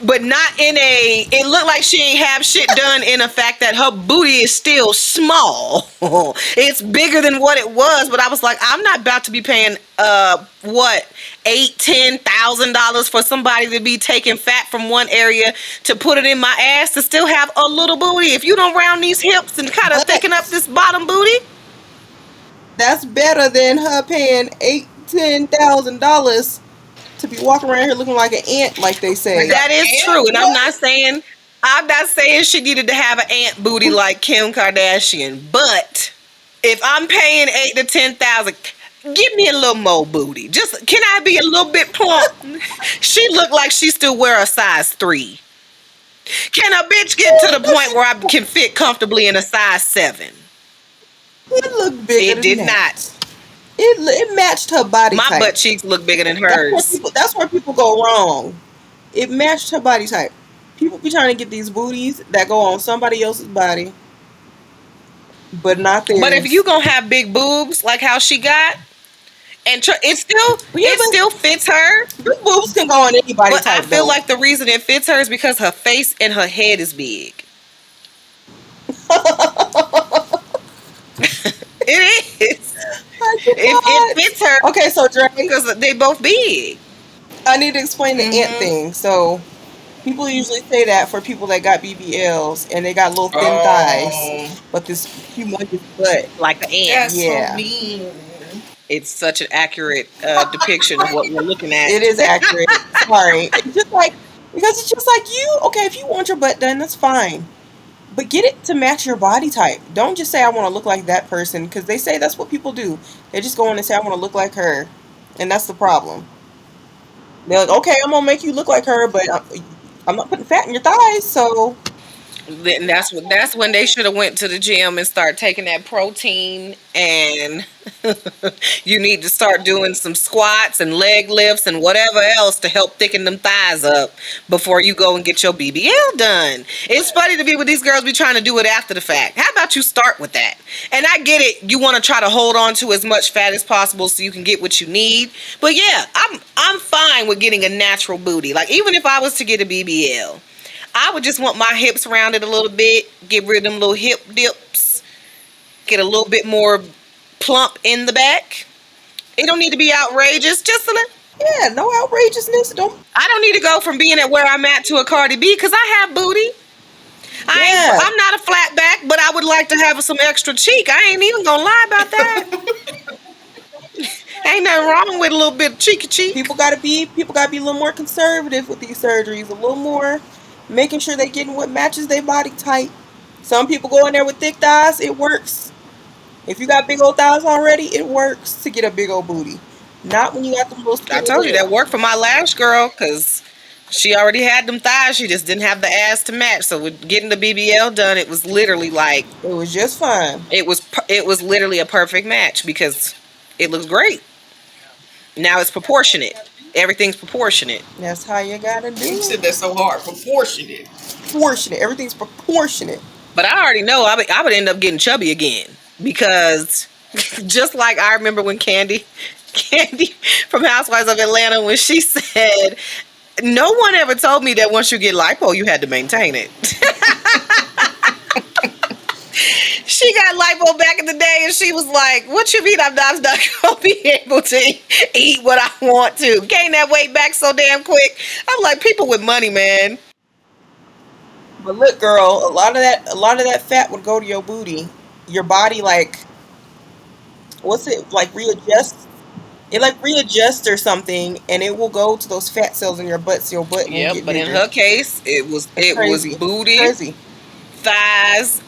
But not in a, it looked like she ain't have shit done in a fact that her booty is still small. It's bigger than what it was, but I was like, I'm not about to be paying what, $8,000-$10,000 for somebody to be taking fat from one area to put it in my ass to still have a little booty. If you don't round these hips and kind of thicken up this bottom booty, That's better than her paying $8,000-$10,000 to be walking around here looking like an ant, like they say. that is true. And I'm not saying she needed to have an ant booty like Kim Kardashian, but if I'm paying 8 to 10,000, give me a little more booty. Just can I be a little bit plump? She looked like she still wear a size 3. Can a bitch get to the point where I can fit comfortably in a size 7? It looked bigger. It than did that. not. It matched her body My type. butt cheeks look bigger than That's where hers. people go wrong. It matched her body type. People be trying to get these booties that go on somebody else's body, but not theirs. But if you gonna have big boobs like how she got, and it still fits her. big boobs can go on any body But type. I feel though. like the reason it fits her is because her face and her head is big. It is. It fits her Okay, so Dre, because they both big. I need to explain the ant thing. So people usually say that for people that got BBLs and they got little thin thighs, but this humongous butt. Like an ant. That's Yeah. so mean. It's such an accurate depiction of what we're looking at. It is accurate. Sorry. It's just like, because it's just like you. Okay, if you want your butt done, that's fine. But get it to match your body type. Don't just say, I want to look like that person, because they say that's what people do. They just go in and say, I want to look like her. And that's the problem. They're like, okay, I'm going to make you look like her, but I'm not putting fat in your thighs, so. Then that's when they should have went to the gym and start taking that protein, and you need to start doing some squats and leg lifts and whatever else to help thicken them thighs up before you go and get your BBL done. It's funny to me when these girls be trying to do it after the fact. How about you start with that? And I get it, you want to try to hold on to as much fat as possible so you can get what you need. But yeah, I'm fine with getting a natural booty. Like even if I was to get a BBL, I would just want my hips rounded a little bit, get rid of them little hip dips, get a little bit more plump in the back. It don't need to be outrageous, just a little. Yeah, no outrageousness. I don't need to go from being at where I'm at to a Cardi B because I have booty. I'm not a flat back, but I would like to have some extra cheek. I ain't even gonna lie about that. Ain't nothing wrong with a little bit of cheeky cheek. People gotta be a little more conservative with these surgeries, a little more making sure they're getting what matches their body type. Some people go in there with thick thighs, it works. If you got big old thighs already, it works to get a big old booty. Not when you got them little skinny I told you legs. that worked for my last girl because she already had them thighs. She just didn't have the ass to match. So with getting the BBL done, it was literally like It was just fine. it was literally a perfect match because it looks great. Now it's proportionate. Everything's proportionate. That's how you gotta do You it. said that so hard. Proportionate. Proportionate. Everything's proportionate. But I already know I would end up getting chubby again because just like I remember when Candy from Housewives of Atlanta, when she said, no one ever told me that once you get lipo, you had to maintain it. She got lipo back in the day and she was like, what you mean I'm not gonna be able to eat what I want to? Gain that weight back so damn quick. I'm like, people with money, man. But look, girl, a lot of that fat would go to your booty. Your body, like, readjusts. It readjusts or something, and it will go to those fat cells in your butt. So your butt will Yep, get but in bigger. her case, it was Crazy. booty, Crazy. thighs,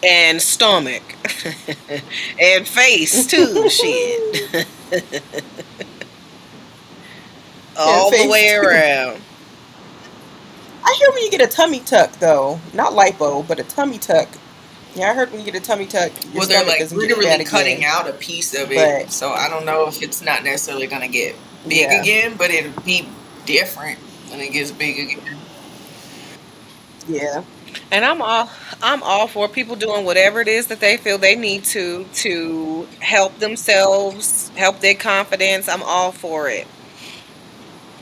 and stomach. And face too. Shit. All the face way too. around. I hear when you get a tummy tuck, though, not lipo, but a tummy tuck. Yeah, I heard when you get a tummy tuck, your Well, they're stomach like doesn't get literally fat cutting again. out a piece of it. But- So I don't know if it's not necessarily going to get big Yeah. again, but it'll be different when it gets big again. Yeah. And I'm all for people doing whatever it is that they feel they need to help themselves, help their confidence. I'm all for it.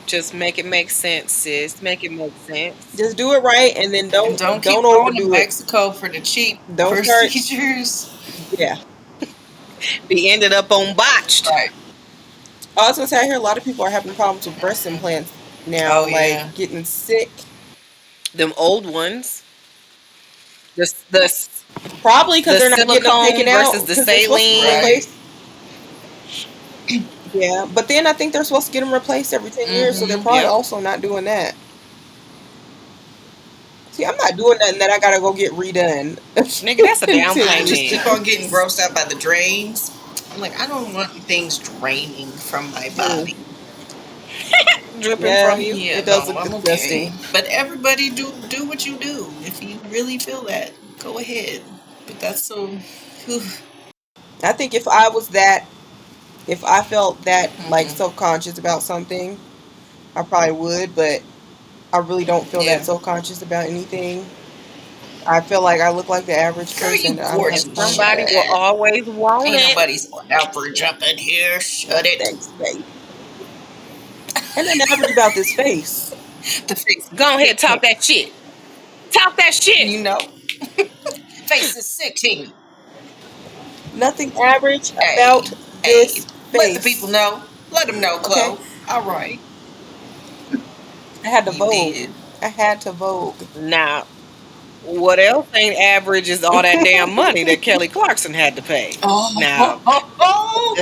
Just make it make sense, sis. Make it make sense. Just do it right, and then And don't keep don't going to overdo it. Mexico for the cheap Don't start. procedures. Yeah. Be ended up on botched. Right. I was gonna say I hear a lot of people are having problems with breast implants now, Oh like yeah. getting sick. Them old ones. The Probably because the they're not getting them taken silicone out versus the because they're supposed to be saline. Right. replaced. Yeah, but then I think they're supposed to get them replaced every 10 years, so they're Mm-hmm. probably Yep. also not doing that. See, I'm not doing nothing that I gotta go get redone Nigga, that's a down until I just payment. keep on getting grossed out by the drains. I'm like, I don't want things draining from my Mm, body. Dripping yeah, from you. Yeah, it no, does look I'm okay. disgusting. But everybody do what you do. If you really feel that, go ahead. But that's so. Whew. I think if I felt that like Mm-mm. self conscious about something, I probably would, but I really don't feel that Yeah, self conscious about anything. I feel like I look like the average girl, you person. I don't have a gorgeous. problem with Somebody that. will always want Ain't it. nobody's out for jumping here. Shut it. Thanks, babe. And then average about this face. The face is Go ahead, talk sickening. that shit. Talk that shit. You know, face is sickening. Nothing average Hey, about hey, this let the people face. know. Let them know, Okay? Chloe. All right, I had to you Vogue. did. I had to Vogue. Now, what else ain't average is all that damn money that Kelly Clarkson had to pay. Now, Oh,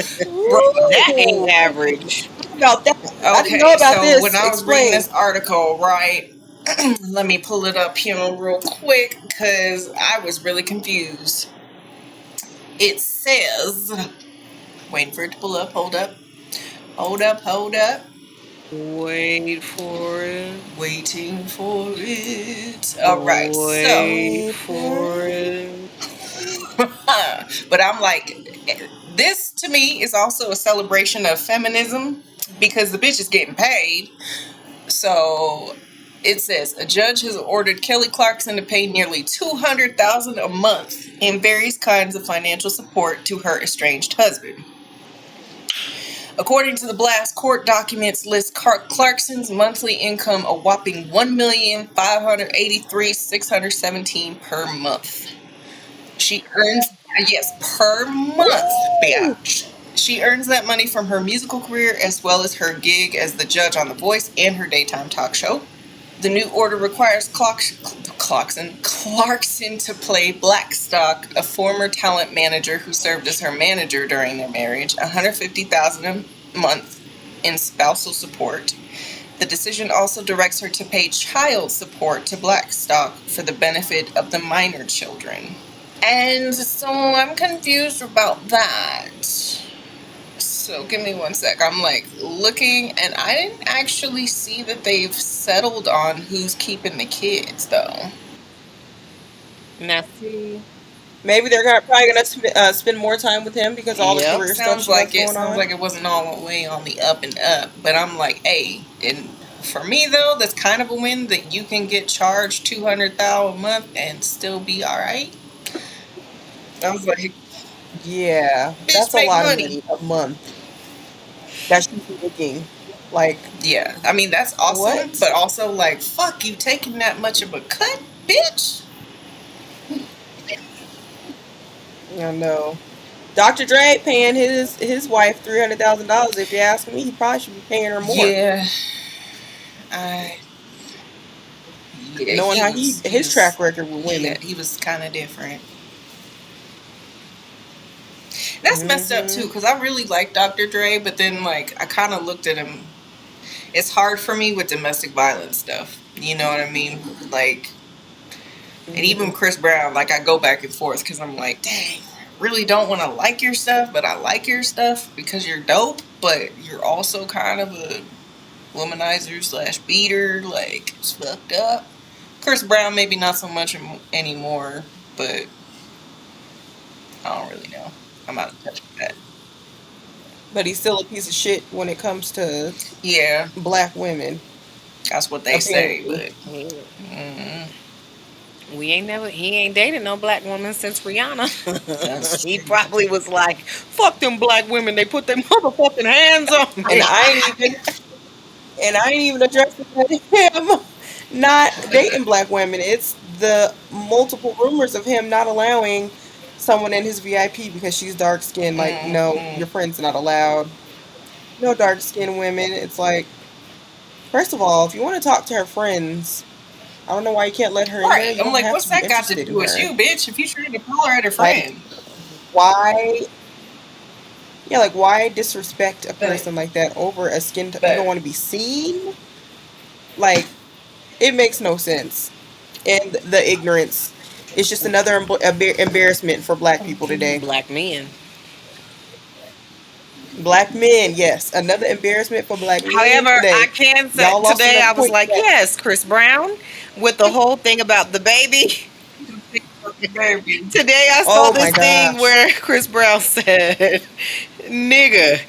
bro. that ain't Ooh. average. How about that? I didn't know Okay, about so when this. I was reading Explain. this article, right, let me pull it up here real quick because I was really confused. It says, waiting for it to pull up, hold up, hold up, hold up, Wait for it. waiting for it. All right, so, Wait Wait for for it. it. but I'm like, this to me is also a celebration of feminism because the bitch is getting paid. So it says a judge has ordered Kelly Clarkson to pay nearly $200,000 a month in various kinds of financial support to her estranged husband. According to the blast, court documents list Clarkson's monthly income a whopping $1,583,617 per month. She earns, yes, per month, Ooh. bitch. She earns that money from her musical career as well as her gig as the judge on The Voice and her daytime talk show. The new order requires Clarkson to play Blackstock, a former talent manager who served as her manager during their marriage, $150,000 a month in spousal support. The decision also directs her to pay child support to Blackstock for the benefit of the minor children. And so I'm confused about that. So give me one sec. I'm like looking, and I didn't actually see that they've settled on who's keeping the kids, though. Now, see. Maybe they're probably gonna spend more time with him because of all the Yep. career stuff Sounds she has like it. going Sounds on. like it wasn't all the way on the up and up. But I'm like, hey, and for me though, that's kind of a win that you can get charged $200,000 a month and still be all right. Sounds like Yeah, bitch that's a make lot of money. money a month that she's making. Like Yeah, I mean that's awesome, what? but also like, fuck you taking that much of a cut, bitch. I know. Dr. Dre paying his wife $300,000. If you ask me, he probably should be paying her more. Yeah, I yeah Knowing how his track record with women. he was kind of different. That's messed up too, Hmm. because I really like Dr. Dre, but then like I kind of looked at him. It's hard for me with domestic violence stuff. You know what I mean? Like, and even Hmm. Chris Brown, like I go back and forth because I'm like, dang, I really don't want to like your stuff, but I like your stuff because you're dope, but you're also kind of a womanizer slash beater. Like, it's fucked up. Chris Brown, maybe not so much anymore, but I don't really know. I'm out of touch with that. But he's still a piece of shit when it comes to Yeah, black women, that's what they say, apparently. but mm, He ain't dated no black woman since Rihanna. That's He true. probably was like, fuck them black women. They put their motherfucking hands on And me. I ain't even addressing him not dating black women. It's the multiple rumors of him not allowing someone in his VIP because she's dark skinned. Like, no, Mm-hmm. your friend's not allowed. No dark skinned women. It's like, first of all, if you want to talk to her friends, I don't know why you can't let her in there. Right. You I'm don't like, have what's to be that got to interested do in with her. you, bitch? If you trying to tolerate a Like, friend. why? Yeah, like why disrespect a But, person like that over a you don't but want to be seen? Like, it makes no sense. And the ignorance. It's just another embarrassment for black people today. Black men. Black men, yes, another embarrassment for black men However, I today. can say Y'all lost today another I was point like, today. yes, Chris Brown with the whole thing about the baby. baby. Today I saw Oh my this thing gosh. where Chris Brown said, nigga,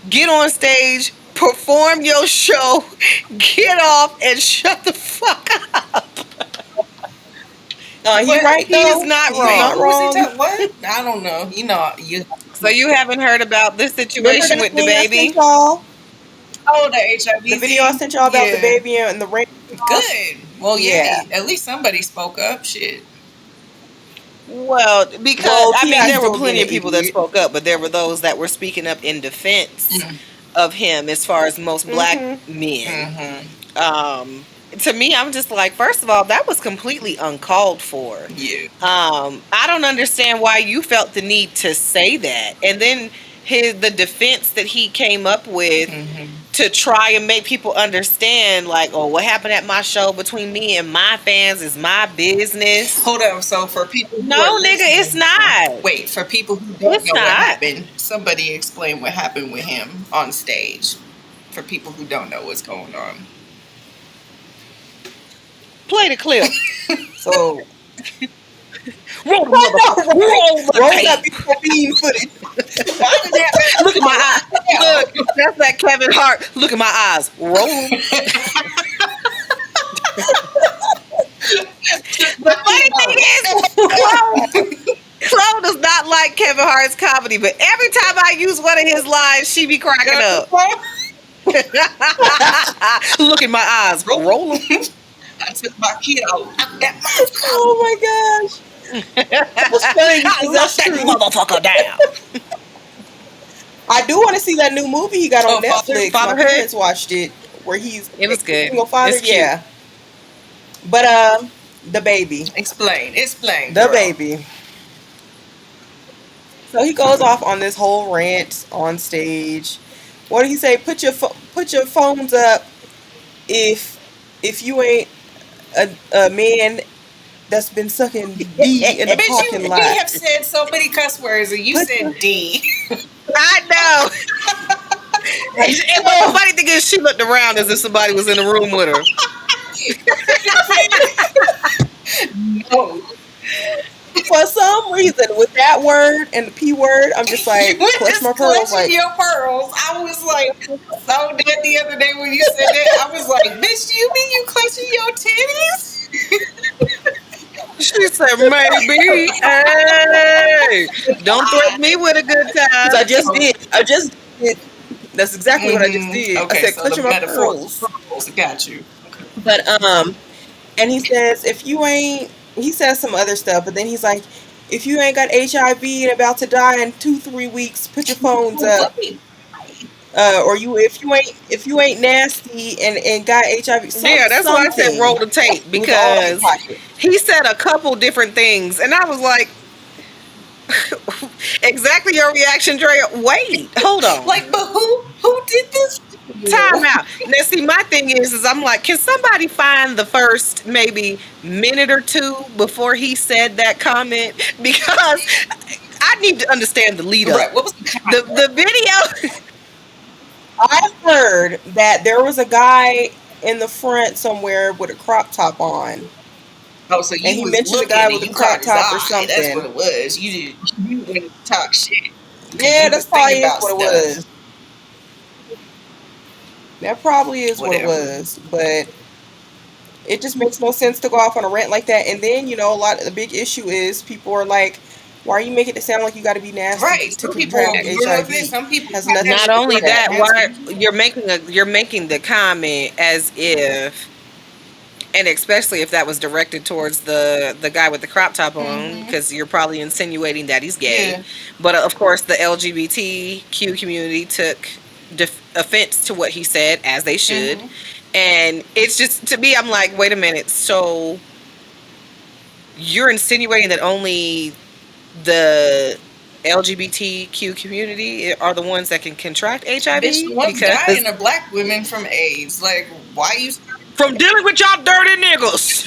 get on stage, perform your show, get off, and shut the fuck up. He What? right He is though. not He's Wait, not wrong. who was he wrong. talking? What? I don't know. You know, you. So you haven't heard about this Remember situation that with the thing I sent baby? y'all? Oh, the HIV The video I thing. sent y'all about the Yeah. baby and the rain off? Good. Well, Yeah. yay. At least somebody spoke up. Shit. Well, because Well, I mean, T.I. there were still being plenty an of people that idiot. spoke up, but there were those that were speaking up in defense Mm. of him as far as most black Mm-hmm. men. Mm-hmm. Um, to me, I'm just like, first of all, that was completely uncalled for. Yeah. I don't understand why you felt the need to say that. And then the defense that he came up with Mm-hmm. to try and make people understand, like, oh, what happened at my show between me and my fans is my business. Hold on. So for people who are No, nigga, it's listening, not. wait. For people who don't It's know what not. happened, somebody explain what happened with him on stage. For people who don't know what's going on. Play the clip. So Roll the I motherfucker. know, right? Roll the Roll that tape. beautiful bean footage. Why did that Look at my eyes. happen? Look, that's that Kevin Hart. Look at my eyes. Roll 'em. The funny thing is, Chloe does not like Kevin Hart's comedy, but every time I use one of his lines, she be cracking up. Look at my eyes. Roll 'em. I took my kid out. Knock that motherfucker out. Oh my gosh. That's funny because Knock that's that true. motherfucker down. I do want to see that new movie he got on Oh, Netflix. My Fatherhood? parents watched it where he's It was good. single father. It's cute. Yeah. But the baby. Explain, The girl. baby. So he goes off on this whole rant on stage. What did he say? Put your phones up if you ain't a man that's been sucking D in the Bitch, parking you lot. have said so many cuss words, and you Put said D. I know. And but the funny thing is, she looked around as if somebody was in the room with her. No, For some reason, with that word and the P word, I'm just you like, were clutch just my pearls. clutching Like, your pearls. I was like so dead the other day when you said that. I was like, bitch, do you mean you clutching your titties? She said, maybe. Hey, don't threaten me with a good because time. I just did. I just did. That's exactly what I just Mm-hmm. did. I Okay, said, so the clutching my metaphor pearls. got you. But and he says, if you ain't, he says some other stuff, but then he's like, if you ain't got HIV and about to die in 2-3 weeks, put your phones up. Or if you ain't nasty and got HIV, Yeah, that's why I said roll something. the tape, It was all in because pocket. he said a couple different things, and I was like, exactly your reaction, Drea. Wait, hold on. Like, but who did this? Time out. Now, see, my thing is I'm like, can somebody find the first maybe minute or two before he said that comment? Because I need to understand the lead up. Right. What was The video. I've heard that there was a guy in the front somewhere with a crop top on. Oh, so And you he was mentioned the looking guy and with a you caught crop his top or eye. That's what something. it was. You didn't talk shit. Yeah, You that's was thinking probably is about what it stuff. was. That probably is what it Whatever. was. But it just makes no sense to go off on a rant like that. And then, the big issue is people are like, why are you making it sound like you got to be nasty Right. to Some people, contract you know, HIV? some people Has have nothing that to Not do shit with only like that. that, nasty. you're making the comment as if, and especially if that was directed towards the guy with the crop top on, Mm-hmm. because you're probably insinuating that he's gay. Yeah. But of course, the LGBTQ community took offense to what he said, as they should. Mm-hmm. And it's just, to me, I'm like, wait a minute. So you're insinuating that only the LGBTQ community are the ones that can contract HIV? Bitch, the ones Because dying are black women from AIDS. Like, why you? from dealing with y'all dirty niggas,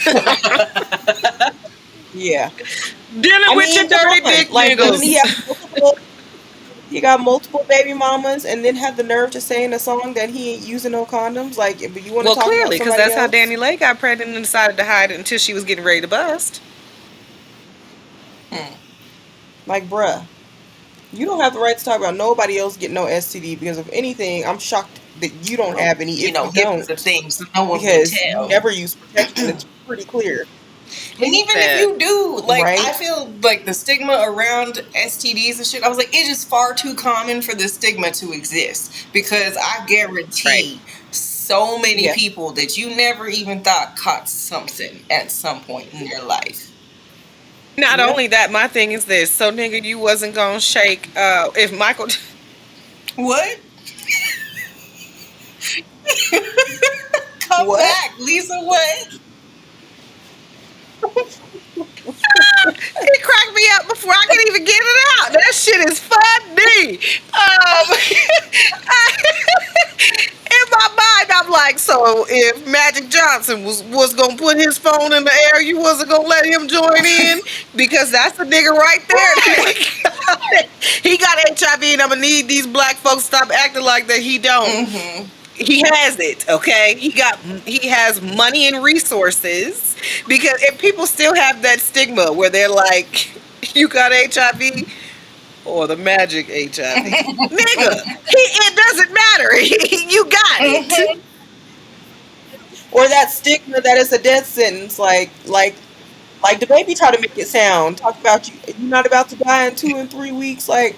Yeah. dealing I with your mean, come dirty on. dick Like, doesn't he niggas. have he got multiple baby mamas and then have the nerve to say in a song that he ain't using no condoms? Like, but you want to Well, talk about clearly, because somebody that's how else? Danny Lay got pregnant and decided to hide it until she was getting ready to bust. Like, bruh, you don't have the right to talk about nobody else getting no STD because if anything, I'm shocked that you don't have any if you Hip the don't things no one can because you tell. never use protection. It's pretty clear, And even if That you do, like, right? I feel like the stigma around STDs and shit, I was like, it is far too common for the stigma to exist. Because I right. guarantee so many Yeah. people that you never even thought caught something at some point in their life. Not Yep. only that, my thing is this. So, nigga, you wasn't gonna shake if Michael. What? Come What? back, Lisa, what? He cracked me up before I could even get it out. That shit is funny. In my mind, I'm like, so if Magic Johnson was gonna put his phone in the air, you wasn't gonna let him join in, because that's the nigga right there. He got HIV, and I'm gonna need these black folks to stop acting like that he don't. Mm-hmm. He has it, okay? He has money and resources, because if people still have that stigma where they're like, you got HIV or the magic HIV. Nigga, it doesn't matter. You got it. Or that stigma that it's a death sentence, like the baby try to make it sound. Talk about you're not about to die in 2 and 3 weeks. Like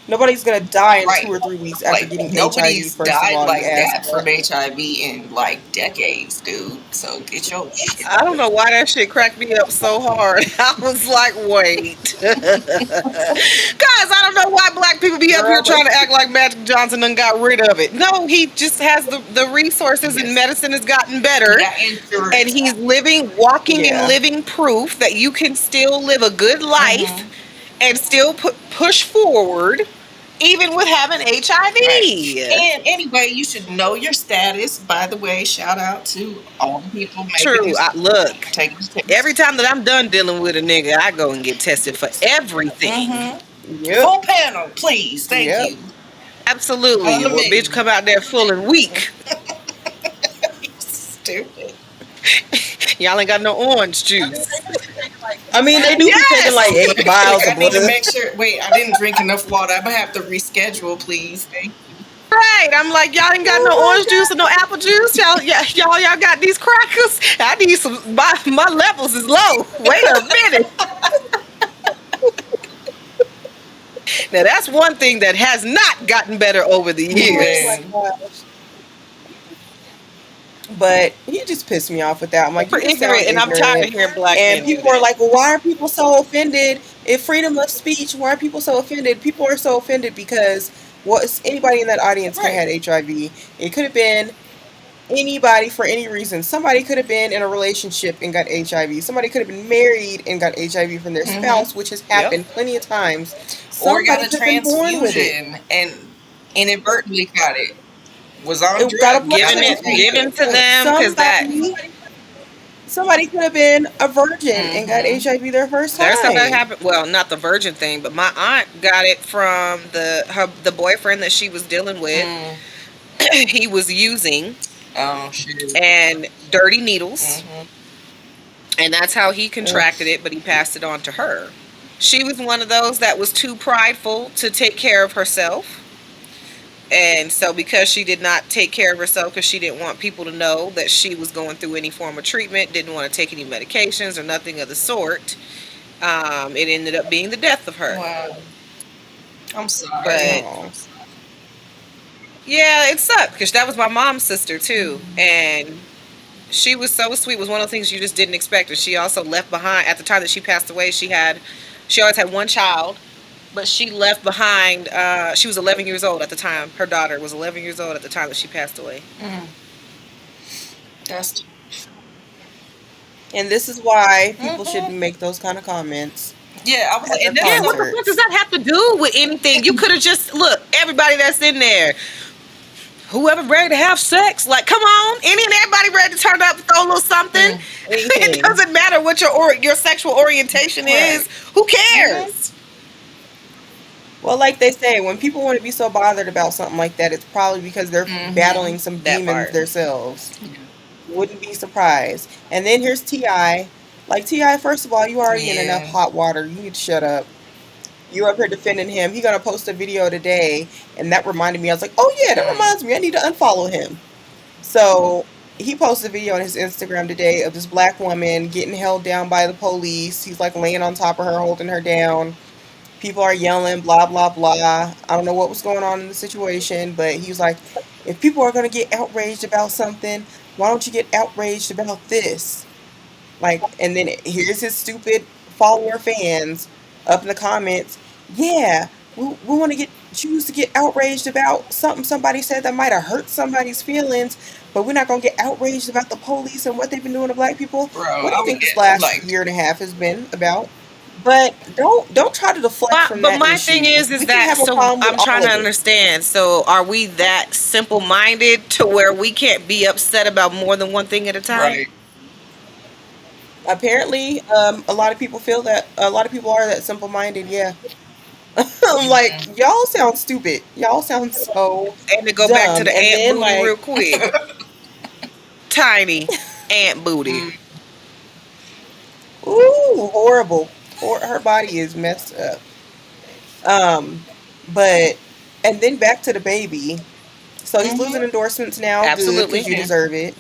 nobody's gonna die in Right. 2 or 3 weeks after Like, getting HIV. nobody's First of died all, you like that asshole. from HIV in, like, decades, dude. So get your shit. I don't know why that shit cracked me up so hard. I was like, wait. Guys, I don't know why black people be up here Girl, but trying to act like Magic Johnson done got rid of it. No, he just has the resources, and Yes. medicine has gotten He better. got insurance. And he's walking and yeah, living proof that you can still live a good life Mm-hmm. and still push forward, even with having Right. HIV. And anyway, you should know your status. By the way, shout out to all the people making True. these, Look, taking the test. every time that I'm done dealing with a nigga, I go and get tested for everything. Mm-hmm. yep, Full panel, please. Thank yep. you. Absolutely. On the Well, bitch, menu. come out there full and weak. Stupid. Y'all ain't got no orange juice. I mean, they do be taking like Yes. 8 vials Like, I of need to blood. make sure. Wait, I didn't drink enough water. I'm gonna have to reschedule, please. Thank you. Right. I'm like, y'all ain't got no Oh orange juice or no apple juice. Y'all got these crackers. I need some. My levels is low. Wait a minute. Now that's one thing that has not gotten better over the Oh years. my Man. gosh. But he just pissed me off with that. I'm like, For you just sound ignorant, and I'm tired of ignorant. hearing black And men do people are that. like, well, why are people so offended? If freedom of speech, why are people so offended? People are so offended because anybody in that audience could have Right. had HIV. It could have been anybody for any reason. Somebody could have been in a relationship and got HIV. Somebody could have been married and got HIV from their Mm-hmm. spouse, which has Yep. happened plenty of times. Or got Somebody a could have been born with it. transfusion and inadvertently got it. Was on It got a drugs. blood Got transfusion. Given to it. them, because that Somebody could have been a virgin and got Mm-hmm. HIV their first there's some that time. happened. Well, not the virgin thing, but my aunt got it from the boyfriend that she was dealing with. Mm. He was using Oh shit. and dirty needles, Mm-hmm. and that's how he Ugh. contracted it. But he passed it on to her. She was one of those that was too prideful to take care of herself. And so because she did not take care of herself, because she didn't want people to know that she was going through any form of treatment, didn't want to take any medications or nothing of the sort, it ended up being the death of her. Wow. I'm sorry. But Oh. yeah, it sucked because that was my mom's sister too, and she was so sweet. It was one of the things you just didn't expect. And she also left behind at the time that she passed away. She always had one child, but she left behind. She was 11 years old at the time. Her daughter was 11 years old at the time that she passed away. That's And this is why people shouldn't make those kind of comments. yeah. I was like, and At Yeah, that's what the concerts. fuck does that have to do with anything? You could have just look everybody that's in there. Whoever ready to have sex, like, come on, any and everybody ready to turn up, throw a little something. It Anything. doesn't matter what your sexual orientation is. Who cares? Well, like they say, when people want to be so bothered about something like that, it's probably because they're battling some That demons part. themselves. Wouldn't be surprised. And then here's Ti. Like Ti, first of all, you already in enough Yeah. hot water. You need to shut up. You're up here defending him. He gonna post a video today, and that reminded me. I was like, oh yeah, that reminds me. I need to unfollow him. So he posted a video on his Instagram today of this black woman getting held down by the police. He's like laying on top of her, holding her down. People are yelling, blah, blah, blah. I don't know what was going on in the situation, but he was like, if people are going to get outraged about something, why don't you get outraged about this? Like, and then here's his stupid follower fans up in the comments. Yeah, we want to choose to get outraged about something somebody said that might have hurt somebody's feelings, but we're not going to get outraged about the police and what they've been doing to black people. Bro, What do I you would think this get last like year and a half has been about? But don't try to deflect from But that my issue. thing is We can that have a so problem with I'm trying all to of it. understand. So are we that simple minded to where we can't be upset about more than one thing at a time? right. Apparently, a lot of people feel that. A lot of people are that simple minded. Yeah. I'm like, y'all sound stupid. Y'all sound so And to go back to dumb. the And ant then booty real like, quick. Tiny ant booty. ooh, horrible. Her body is messed up. But and then back to the baby. So he's losing endorsements now. Good, because Absolutely. you deserve it.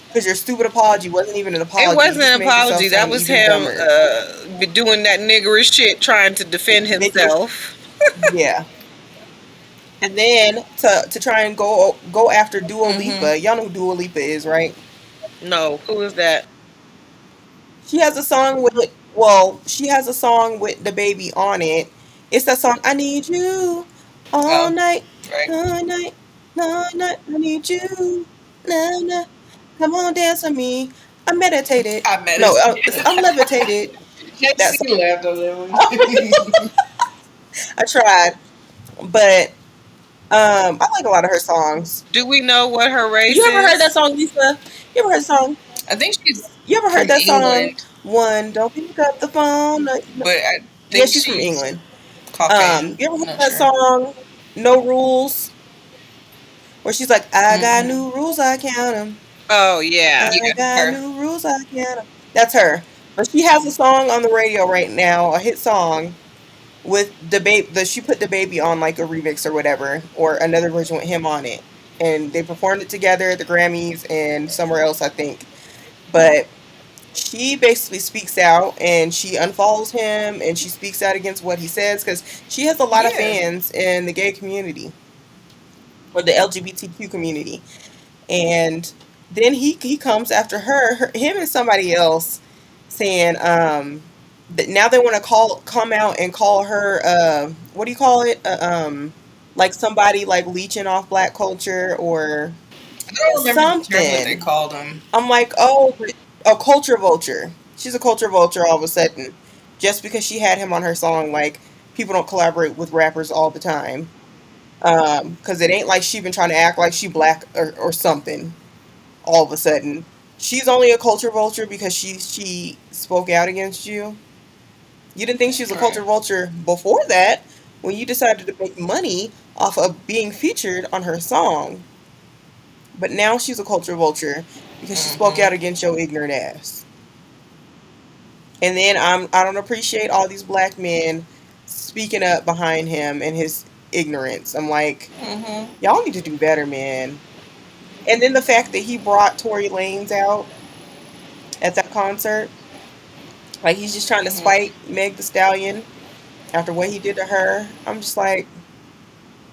Because your stupid apology wasn't even an It apology. wasn't You just an made yourself apology. That sound was even him dumber. doing that niggerish shit trying to defend Make your- himself. yeah. And then to try and go after Dua Lipa. Y'all know who Dua Lipa is, right? No, who is that? She has a song with well, she has a song with the baby on it. It's that song I need you all night, Right. all night, all night. I need you, nah, nah. Come on, dance with me. I'm meditated. I met No, it. I'm levitated. That She laughed on that one. I tried, but I like a lot of her songs. Do we know what her race You ever heard that is? song, Lisa? You ever heard the song? I think she's You ever heard from that song? England, One, don't pick up the phone. No, but I yeah, think she's from England. Caucasian. You ever I'm heard not that sure. song, No Rules? Where she's like, I got Mhm. new rules, I count them. Oh yeah. I Yeah, got her. new rules, I count them. That's her. But she has a song on the radio right now, a hit song with the baby. She put the baby on like a remix or whatever, or another version with him on it, and they performed it together at the Grammys and somewhere else, I think. But she basically speaks out and she unfollows him and she speaks out against what he says because she has a lot of Yeah. fans in the gay community or the LGBTQ community. And then he comes after him and somebody else saying that now they want to come out and call her what do you call it like somebody like leeching off black culture or I don't remember the term that they something. called him. I'm like, oh, a culture vulture. She's a culture vulture all of a sudden, just because she had him on her song. Like people don't collaborate with rappers all the time, because it ain't like she been trying to act like she black or something. All of a sudden, she's only a culture vulture because she spoke out against you. You didn't think she was a culture Right. vulture before that when you decided to make money off of being featured on her song. But now she's a culture vulture because she spoke out against your ignorant ass. And then I don't appreciate all these black men speaking up behind him and ignorance. I'm like, Mm-hmm. y'all need to do better, man. And then the fact that he brought Tory Lanez out at that concert, like he's just trying to Mm-hmm. spite Meg the Stallion after what he did to her. I'm just like,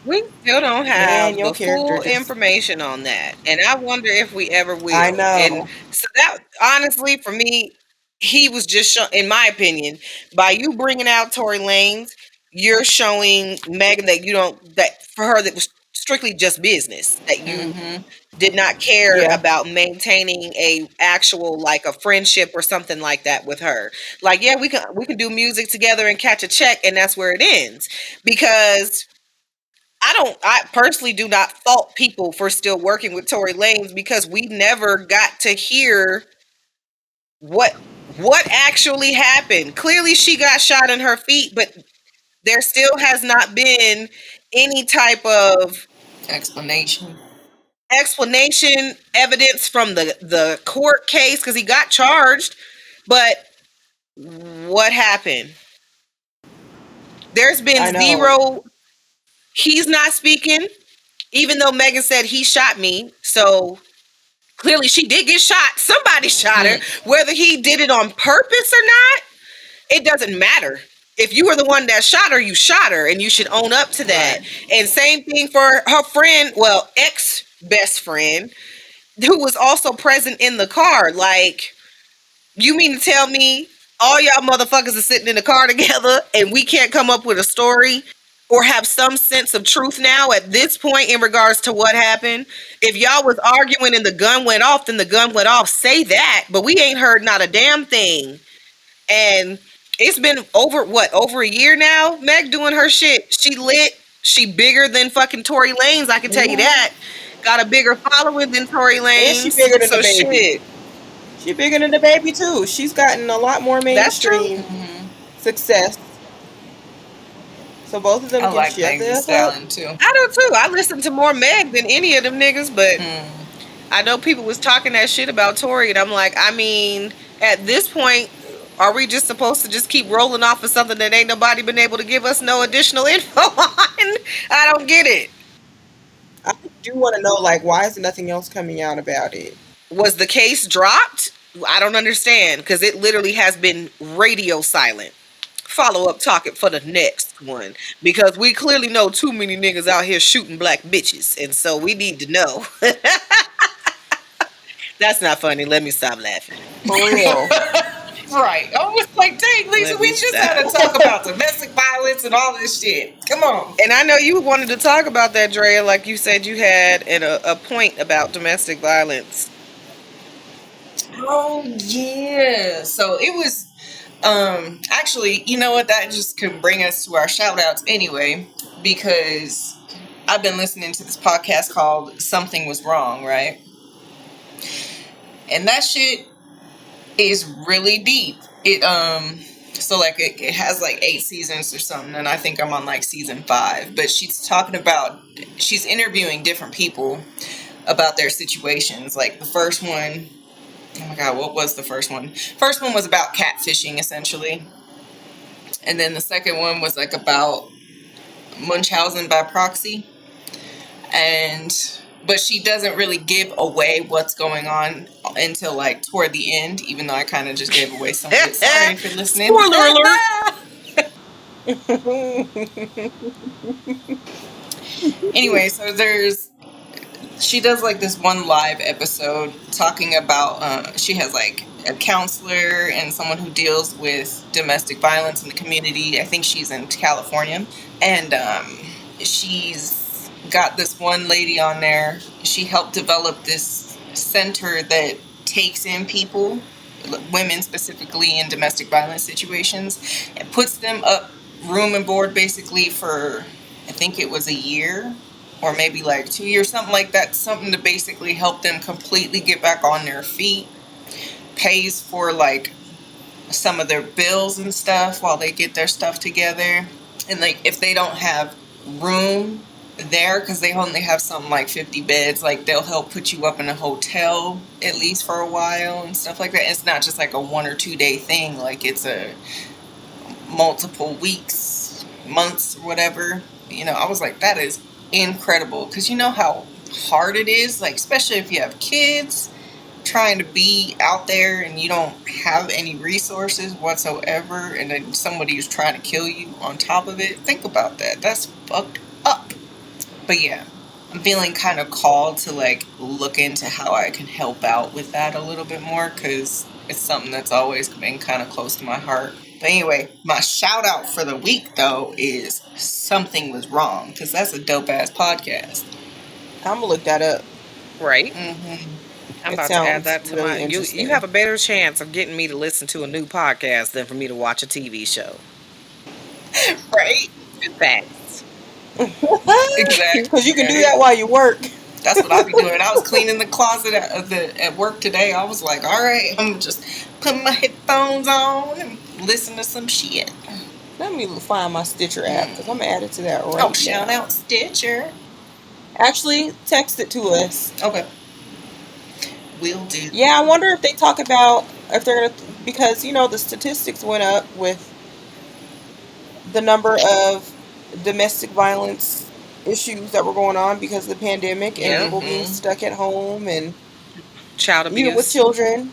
We still don't man, have your the character full just, information on that. And I wonder if we ever I will. And know. so that, honestly, for me, he was just, in my opinion, by you bringing out Tory Lanez, you're showing Megan that you don't, that for her, that was strictly just business, that you Mm-hmm. did not care Yeah, about maintaining a actual, like, a friendship or something like that with her. Like, yeah, we can do music together and catch a check, and that's where it ends. Because I personally do not fault people for still working with Tory Lanez, because we never got to hear what actually happened. Clearly she got shot in her feet, but there still has not been any type of Explanation. explanation, evidence from the court case, because he got charged. But what happened? There's been I know. zero. He's not speaking, even though Megan said he shot me. So clearly she did get shot. Somebody shot her. Mm. Whether he did it on purpose or not, it doesn't matter. If you were the one that shot her, you shot her, and you should own up to that. Right. And same thing for her friend, well, ex best friend, who was also present in the car. Like, you mean to tell me all y'all motherfuckers are sitting in the car together and we can't come up with a story or have some sense of truth now at this point in regards to what happened? If y'all was arguing and the gun went off, then the gun went off. Say that, but we ain't heard not a damn thing. And it's been over a year now. Meg doing her shit. She lit. She bigger than fucking Tory Lanez. I can tell you Mhm. that. Got a bigger following than Tory And she Lanez. bigger than the So baby. shit. She bigger than the baby too. She's gotten a lot more That's true. mainstream Mm-hmm. success. So both of them I can like shut Meg the Thee F up. Stallion too. I do too. I listen to more Meg than any of them niggas, but Mm. I know people was talking that shit about Tory, and I'm like, I mean, at this point, are we just supposed to just keep rolling off of something that ain't nobody been able to give us no additional info on? I don't get it. I do want to know, like, why is nothing else coming out about it? Was the case dropped? I don't understand, because it literally has been radio silent. Follow up talking for the next one, because we clearly know too many niggas out here shooting black bitches, and so we need to know. That's not funny. Let me stop laughing. For real. Right. I was like, dang, Lisa, Let we me just had to stop. talk about domestic violence and all this shit. Come on. And I know you wanted to talk about that, Drea. Like you said, you had a point about domestic violence. Oh yeah. So it was actually, you know what, that just could bring us to our shout outs anyway, because I've been listening to this podcast called Something Was Wrong, right? And that shit is really deep. It so like it has like 8 seasons or something, and I think I'm on like season 5. But she's interviewing different people about their situations. Like the first one, oh my god, what was the first one? First one was about catfishing essentially. And then the second one was like about Munchausen by proxy. And but she doesn't really give away what's going on until like toward the end, even though I kind of just gave away some of it. Sorry if you're listening. Spoiler alert. Anyway, so she does like this one live episode talking about she has like a counselor and someone who deals with domestic violence in the community. I think she's in California. And she's got this one lady on there. She helped develop this center that takes in people, women specifically in domestic violence situations, and puts them up room and board basically for, I think it was a year or maybe like 2 years, something like that. Something to basically help them completely get back on their feet. Pays for like some of their bills and stuff while they get their stuff together. And like if they don't have room there, because they only have something like 50 beds, like they'll help put you up in a hotel at least for a while and stuff like that. It's not just like a 1 or 2 day thing, like it's a multiple weeks, months, whatever. I was like, that is incredible. Because you know how hard it is, like, especially if you have kids, trying to be out there and you don't have any resources whatsoever, and then somebody is trying to kill you on top of it. Think about that. That's fucked up. But yeah, I'm feeling kind of called to like look into how I can help out with that a little bit more, because it's something that's always been kind of close to my heart. But anyway, my shout out for the week though is Something Was Wrong, because that's a dope ass podcast. I'm gonna look that up. Right. Mm-hmm. I'm It about to add sounds that to really my. You interesting. have a better chance of getting me to listen to a new podcast than for me to watch a TV show. Right? Facts. Exactly. Because you can do Right? that while you work. That's what I be doing. I was cleaning the closet at work today. I was like, all right, I'm just putting my headphones on and listen to some shit. Let me find my Stitcher app because I'm added to that Oh, right shout now. out Stitcher. Actually, text it to us. Okay. Will do. Yeah, I wonder if they talk about if they're gonna because the statistics went up with the number of domestic violence issues that were going on because of the pandemic and Yep. people being Mm-hmm. stuck at home, and Child even with abuse children,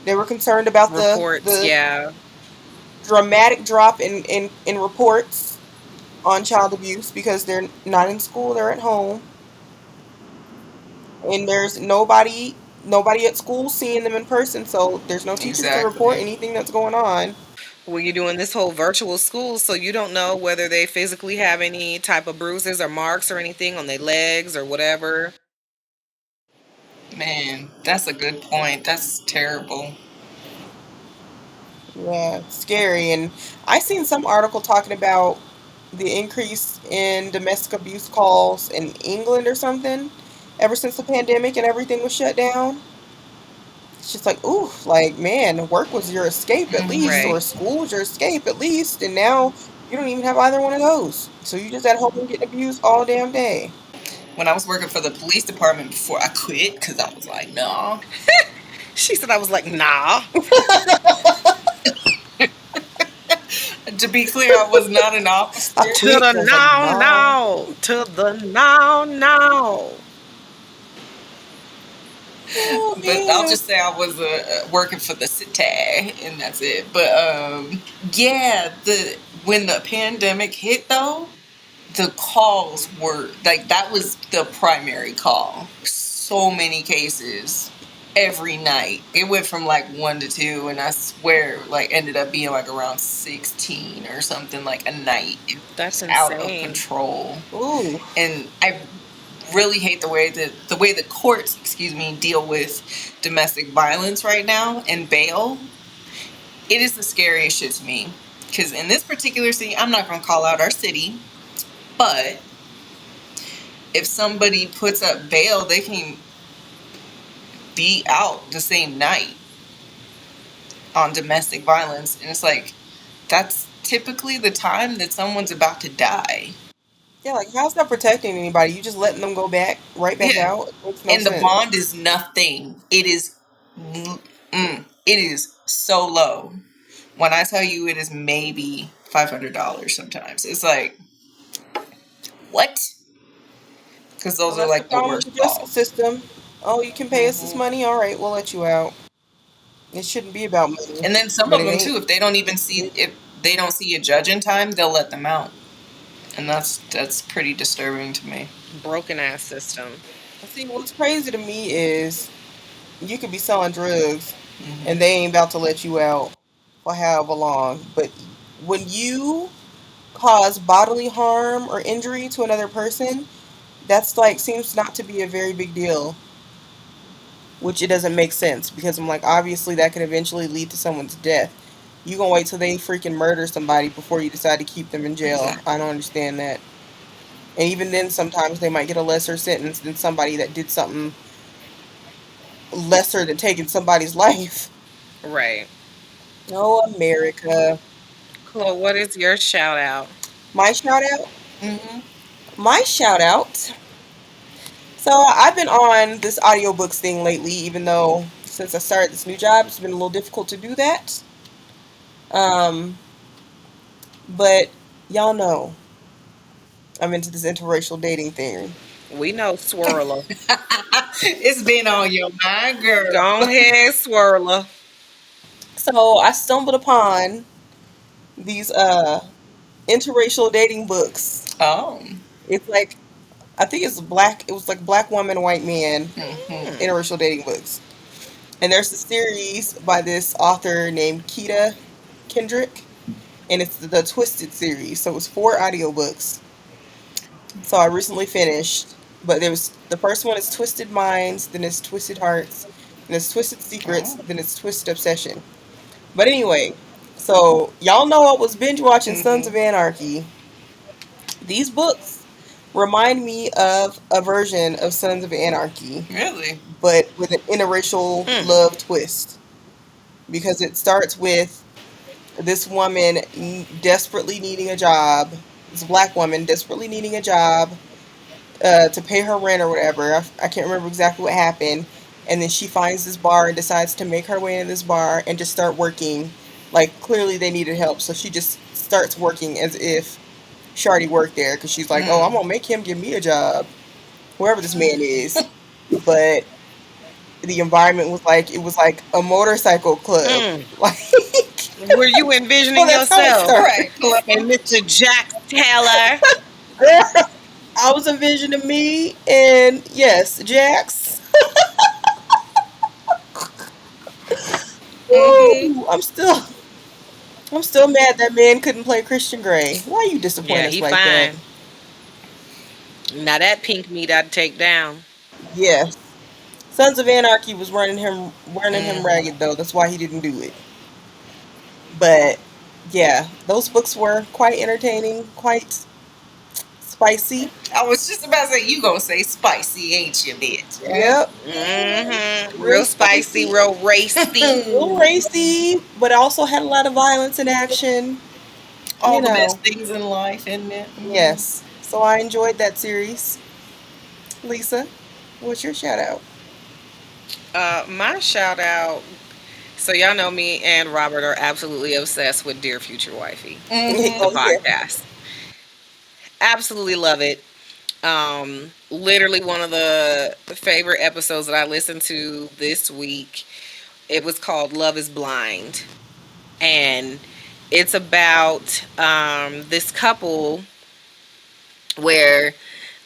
they were concerned about the reports. the Yeah. dramatic drop in reports on child abuse because they're not in school, they're at home, and there's nobody at school seeing them in person, so there's no teachers to report Exactly. anything that's going on. Well, you're doing this whole virtual school, so you don't know whether they physically have any type of bruises or marks or anything on their legs or whatever. Man, that's a good point. That's terrible. Yeah, it's scary. And I seen some article talking about the increase in domestic abuse calls in England or something ever since the pandemic and everything was shut down. It's just like, ooh, like, man, work was your escape at Mm-hmm. least, Right. or school was your escape at least, and now you don't even have either one of those. So you just at home and getting abused all damn day. When I was working for the police department before I quit, because I was like, no. She said I was like, nah. To be clear, I was not an officer. I To quit the because of now, nah. now. To the now, now. Oh But I'll man. just say I was working for the city, and that's it. But yeah, the when the pandemic hit though, the calls were like that was the primary call. So many cases every night. It went from like 1 to 2, and I swear like ended up being like around 16 or something like a night. It That's was out of insane. control, Ooh. and I really hate the way the courts, excuse me, deal with domestic violence right now and bail. It is the scariest shit to me. Because in this particular city, I'm not going to call out our city, but if somebody puts up bail, they can be out the same night on domestic violence. And it's like, that's typically the time that someone's about to die. Yeah, like how's that protecting anybody? You just letting them go back right back Yeah. out? It makes no And the sense. bond is nothing. It is so low. When I tell you it is maybe $500 sometimes, it's like, what? Because Well, those are that's the like the problem with worst the justice calls. system. Oh, you can pay us this Hmm. money? All right, we'll let you out. It shouldn't be about money, And then some but of it them ain't. too, if they don't see a judge in time, they'll let them out, and that's pretty disturbing to me. Broken ass system. See, what's crazy to me is you could be selling drugs Hmm. and they ain't about to let you out for however long. But when you cause bodily harm or injury to another person, that's like seems not to be a very big deal. Which it doesn't make sense because I'm like, obviously that could eventually lead to someone's death. You gonna wait till they freaking murder somebody before you decide to keep them in jail? I Exactly. don't understand that. And even then, sometimes they might get a lesser sentence than somebody that did something lesser than taking somebody's life. Right. Oh, America. Chloe, what is your shout out? My shout out. Hmm. My shout out. So I've been on this audiobooks thing lately, even though since I started this new job, it's been a little difficult to do that. Um, but y'all know. I'm into this interracial dating thing. We know Swirler. It's been on your mind, girl. Go ahead, Swirler. So I stumbled upon these interracial dating books. Oh. It's like I think it's black. It was like black woman, white man Mm-hmm. interracial dating books. And there's a series by this author named Keta Kendric, and it's the Twisted series. So it's 4 audiobooks. So I recently finished, but there was the first one is Twisted Minds, then it's Twisted Hearts, then it's Twisted Secrets, Oh. then it's Twisted Obsession. But anyway, so y'all know I was binge watching Sons of Anarchy. These books remind me of a version of Sons of Anarchy, Really? but with an interracial love twist. Because it starts with this woman desperately needing a job, this black woman desperately needing a job to pay her rent or whatever. I can't remember exactly what happened. And then she finds this bar and decides to make her way into this bar and just start working. Like, clearly they needed help. So she just starts working as if Shardy worked there. Because she's like, oh, I'm going to make him give me a job. Whoever this man is. But the environment was like, it was like a motorcycle club. Like, Were you envisioning Well, that's how it yourself? started. Right. And Mr. Jack Taylor. I was envisioning me and yes, Jax. Ooh, I'm still mad that man couldn't play Christian Grey. Why you disappoint Yeah, us he like fine. that? Now that pink meat I'd take down. Yes. Sons of Anarchy was running him ragged though. That's why he didn't do it. But yeah, those books were quite entertaining, quite spicy. I was just about to say, you gonna say spicy, ain't you, bitch? Yep. Mm-hmm. Real Real spicy, spicy. real racy. A little racy, but also had a lot of violence and action. All You the know. best things in life, isn't it? Yes. So I enjoyed that series. Lisa, what's your shout out? My shout out. So y'all know me and Robert are absolutely obsessed with Dear Future Wifey, the Oh yeah. podcast. Absolutely love it. Literally one of the favorite episodes that I listened to this week. It was called Love is Blind. And it's about this couple where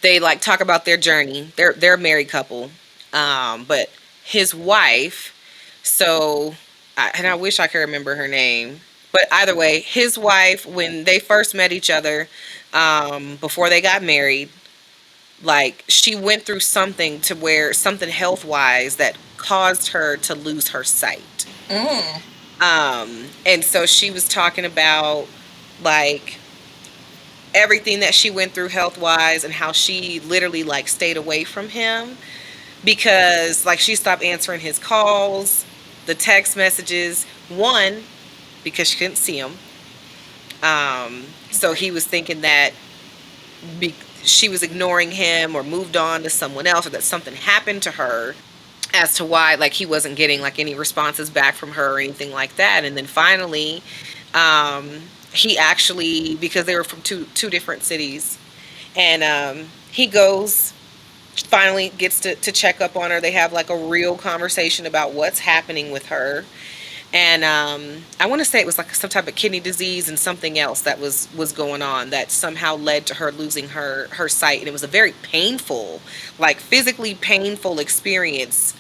they like talk about their journey. They're a married couple. But his wife, so and I wish I could remember her name. But either way, his wife, when they first met each other, before they got married, like she went through something to where something health wise that caused her to lose her sight. Mm. And so she was talking about like everything that she went through health wise and how she literally like stayed away from him because like she stopped answering his calls, the text messages, one because she couldn't see him. So he was thinking that be- she was ignoring him or moved on to someone else or that something happened to her as to why like he wasn't getting like any responses back from her or anything like that. And then finally um he actually, because they were from two different cities, and he goes, finally gets to check up on her. They have like a real conversation about what's happening with her. And I want to say it was like some type of kidney disease and something else that was going on that somehow led to her losing her sight. And it was a very painful, like physically painful experience,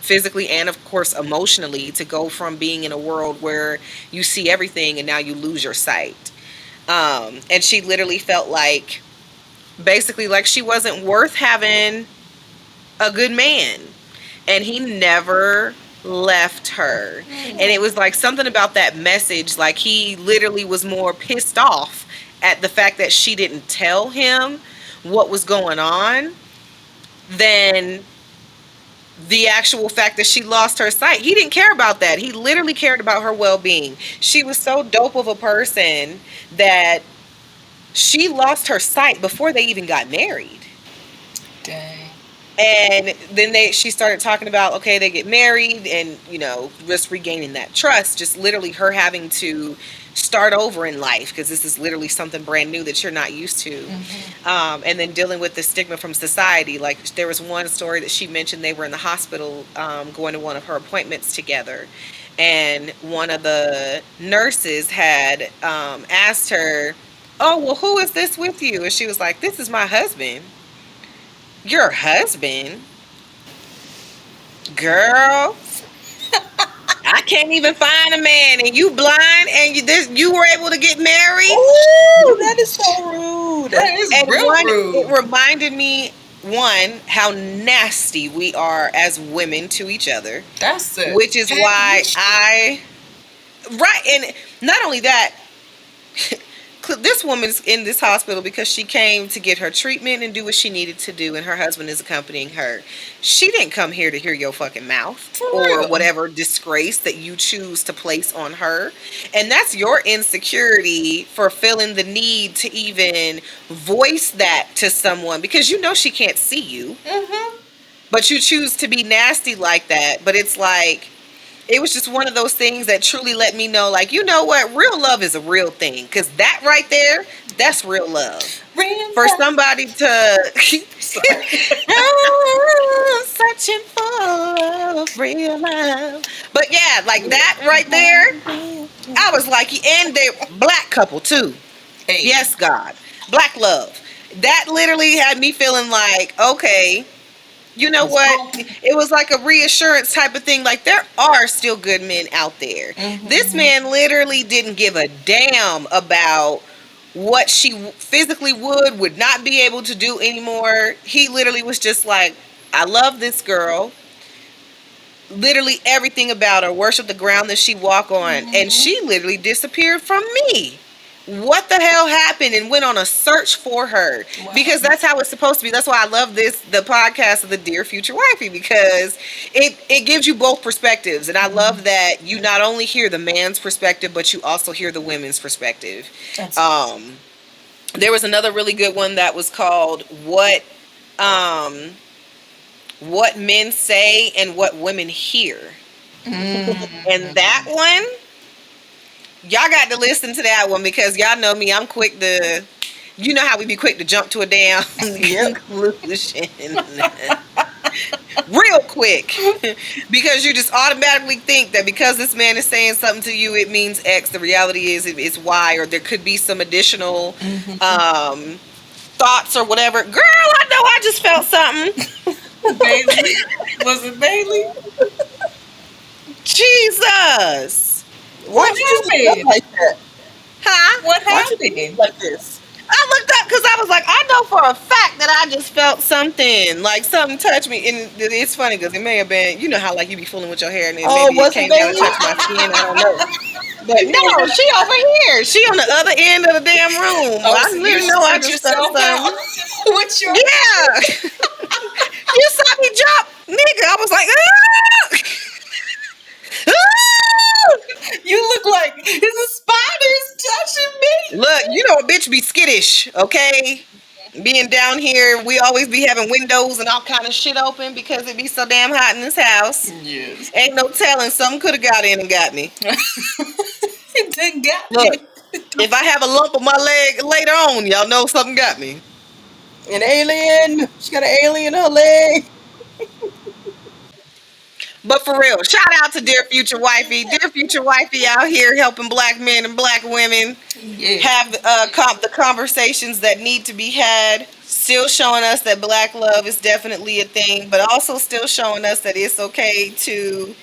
physically and of course emotionally, to go from being in a world where you see everything and now you lose your sight. And she literally felt like basically like she wasn't worth having a good man, and he never left her. And it was like something about that message, like he literally was more pissed off at the fact that she didn't tell him what was going on than the actual fact that she lost her sight. He didn't care about that. He literally cared about her well-being. She was so dope of a person that she lost her sight before they even got married. Dang. And then she started talking about, okay, they get married and, just regaining that trust, just literally her having to start over in life because this is literally something brand new that you're not used to. And then dealing with the stigma from society. Like there was one story that she mentioned, they were in the hospital going to one of her appointments together. And one of the nurses had asked her, oh, well, who is this with you? And she was like, this is my husband. Your husband? Girl, I can't even find a man, and you blind, and you were able to get married. Ooh, that is so rude. That is And real rude. it reminded me, how nasty we are as women to each other. That's it. Which is why and not only that, this woman's in this hospital because she came to get her treatment and do what she needed to do, and her husband is accompanying her. She didn't come here to hear your fucking mouth or whatever disgrace that you choose to place on her. And that's your insecurity for feeling the need to even voice that to someone because she can't see you. But you choose to be nasty like that. But it's like, it was just one of those things that truly let me know, like, you know what? Real love is a real thing. Because that right there, that's real love. For somebody to... searching for real love. But yeah, like that right there, I was like, and they're black couple too. Hey. Yes, God. Black love. That literally had me feeling like, okay... You know what? It was like a reassurance type of thing. Like, there are still good men out there. This man literally didn't give a damn about what she physically would not be able to do anymore. He literally was just like, I love this girl. Literally everything about her. Worship the ground that she walk on. And she literally disappeared from me. What the hell happened, and went on a search for her. Because that's how it's supposed to be. That's why I love the podcast of the Dear Future Wifey, because it gives you both perspectives. And I love that you not only hear the man's perspective, but you also hear the women's perspective. That's awesome. There was another really good one that was called What Men Say and What Women Hear. And that one, y'all got to listen to that one because y'all know me. I'm quick to, you know how we be quick to jump to a damn conclusion. Real quick. Because you just automatically think that because this man is saying something to you, it means X. The reality is it's Y, or there could be some additional thoughts or whatever. Girl, I know I just felt something. Bailey. Was it Bailey? Jesus. What happened? Like that? Huh? What happened? Like this? I looked up because I was like, I know for a fact that I just felt something, like something touched me. And it's funny because it may have been, you know how like you be fooling with your hair and it maybe it came down and touched my skin. I don't know. But no, she over here. She on the other end of the damn room. I literally know I just felt something. What's your You saw me jump, nigga. I was like, You look like the spider's touching me. Look, you know a bitch be skittish, okay? Being down here, we always be having windows and all kind of shit open because it be so damn hot in this house. Yes. Ain't no telling, something could have got in and got me. It done got Look, me. if I have a lump on my leg later on, y'all know something got me. An alien. She got an alien in her leg. But for real, shout out to Dear Future Wifey. Dear Future Wifey out here helping black men and black women have the conversations that need to be had. Still showing us that black love is definitely a thing, but also still showing us that it's okay to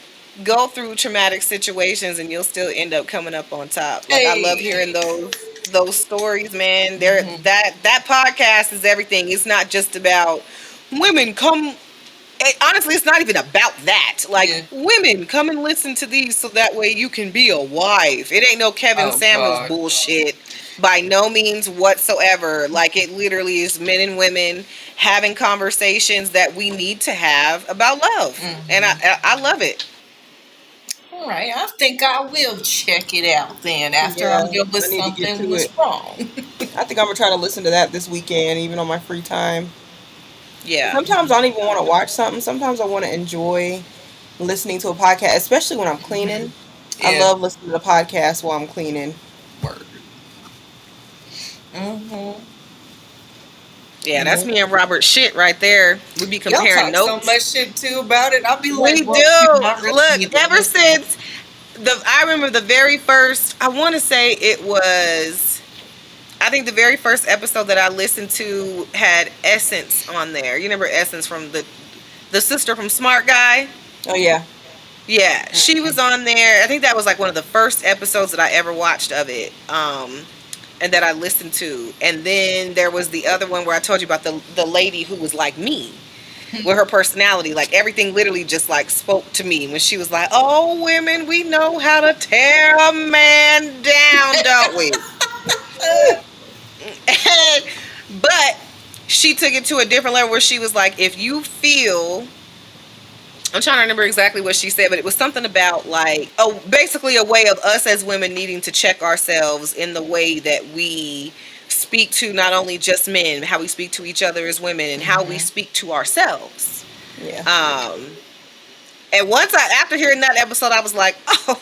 go through traumatic situations and you'll still end up coming up on top. Like, I love hearing those stories, man. That podcast is everything. It's not just about women come. Honestly, it's not even about that. Like, women, come and listen to these so that way you can be a wife. It ain't no Kevin Samuels bullshit by no means whatsoever. Like, it literally is men and women having conversations that we need to have about love. And I love it. All right, I think I will check it out then after I'm done with something was wrong. I think I'm going to try to listen to that this weekend, even on my free time. Yeah. Sometimes I don't even want to watch something. Sometimes I want to enjoy listening to a podcast, especially when I'm cleaning. I Yeah. love listening to podcasts while I'm cleaning. Word. Mm-hmm. Yeah, that's me and Robert shit right there. We be Y'all comparing talk so notes. much shit too about it. I'll be like, We well, you're not do. really need Look, to ever listen. since I remember the very first, I want to say it was, I think the very first episode that I listened to had Essence on there. You remember Essence from the sister from Smart Guy? Oh yeah. Yeah, she was on there. I think that was like one of the first episodes that I ever watched of it. And that I listened to. And then there was the other one where I told you about the lady who was like me with her personality. Like everything literally just like spoke to me when she was like, "Oh, women, we know how to tear a man down, don't we?" And, but she took it to a different level where she was like, "If you feel," I'm trying to remember exactly what she said, but it was something about like, oh, basically a way of us as women needing to check ourselves in the way that we speak to not only just men, how we speak to each other as women, and how we speak to ourselves. Yeah. Um, and once after hearing that episode, I was like, oh,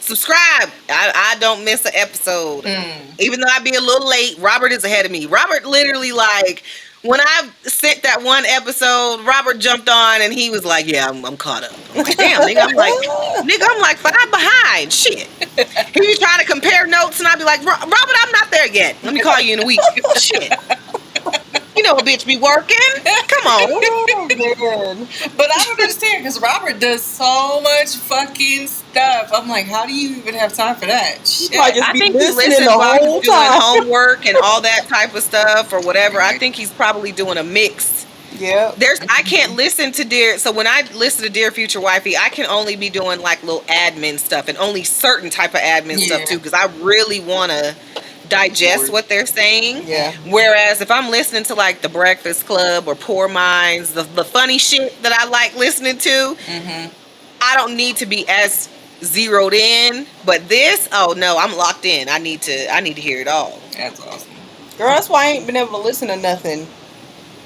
subscribe. I don't miss an episode. Even though I be a little late, Robert is ahead of me. Robert literally like, when I sent that one episode, Robert jumped on and he was like, "Yeah, I'm caught up." I'm like, "Damn, nigga." I'm like 5 behind. Shit. He was trying to compare notes and I'd be like, Robert, I'm not there yet. Let me call you in a week. Shit. You know a bitch be working. Come on. Oh man. But I don't understand because Robert does so much fucking stuff. I'm like, how do you even have time for that? Shit. might just I be think he listening listens the while whole he's doing time. homework and all that type of stuff or whatever. I think he's probably doing a mix. Yeah. I can't listen to Dear. So when I listen to Dear Future Wifey, I can only be doing like little admin stuff and only certain type of admin stuff too, because I really want to digest what they're saying. Yeah. Whereas if I'm listening to like The Breakfast Club or Poor Minds, the funny shit that I like listening to, I don't need to be as zeroed in. But this, oh no, I'm locked in. I need to hear it all. That's awesome. Girl, that's why I ain't been able to listen to nothing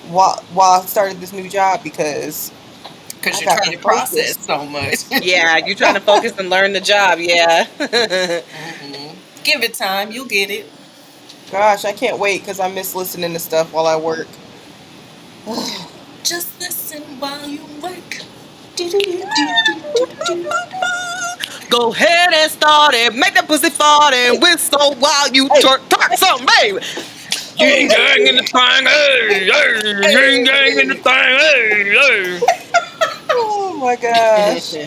while I started this new job because Because I you're got trying to to process focus. so much. Yeah, you're trying to focus and learn the job. Yeah. Give it time. You'll get it. Gosh, I can't wait because I miss listening to stuff while I work. Just listen while you work. Go ahead and start it. Make that pussy fart and whistle while you talk some, baby. Yin gang in the thing, hey, hey. Yin gang in the thing, hey, hey. Oh my gosh. I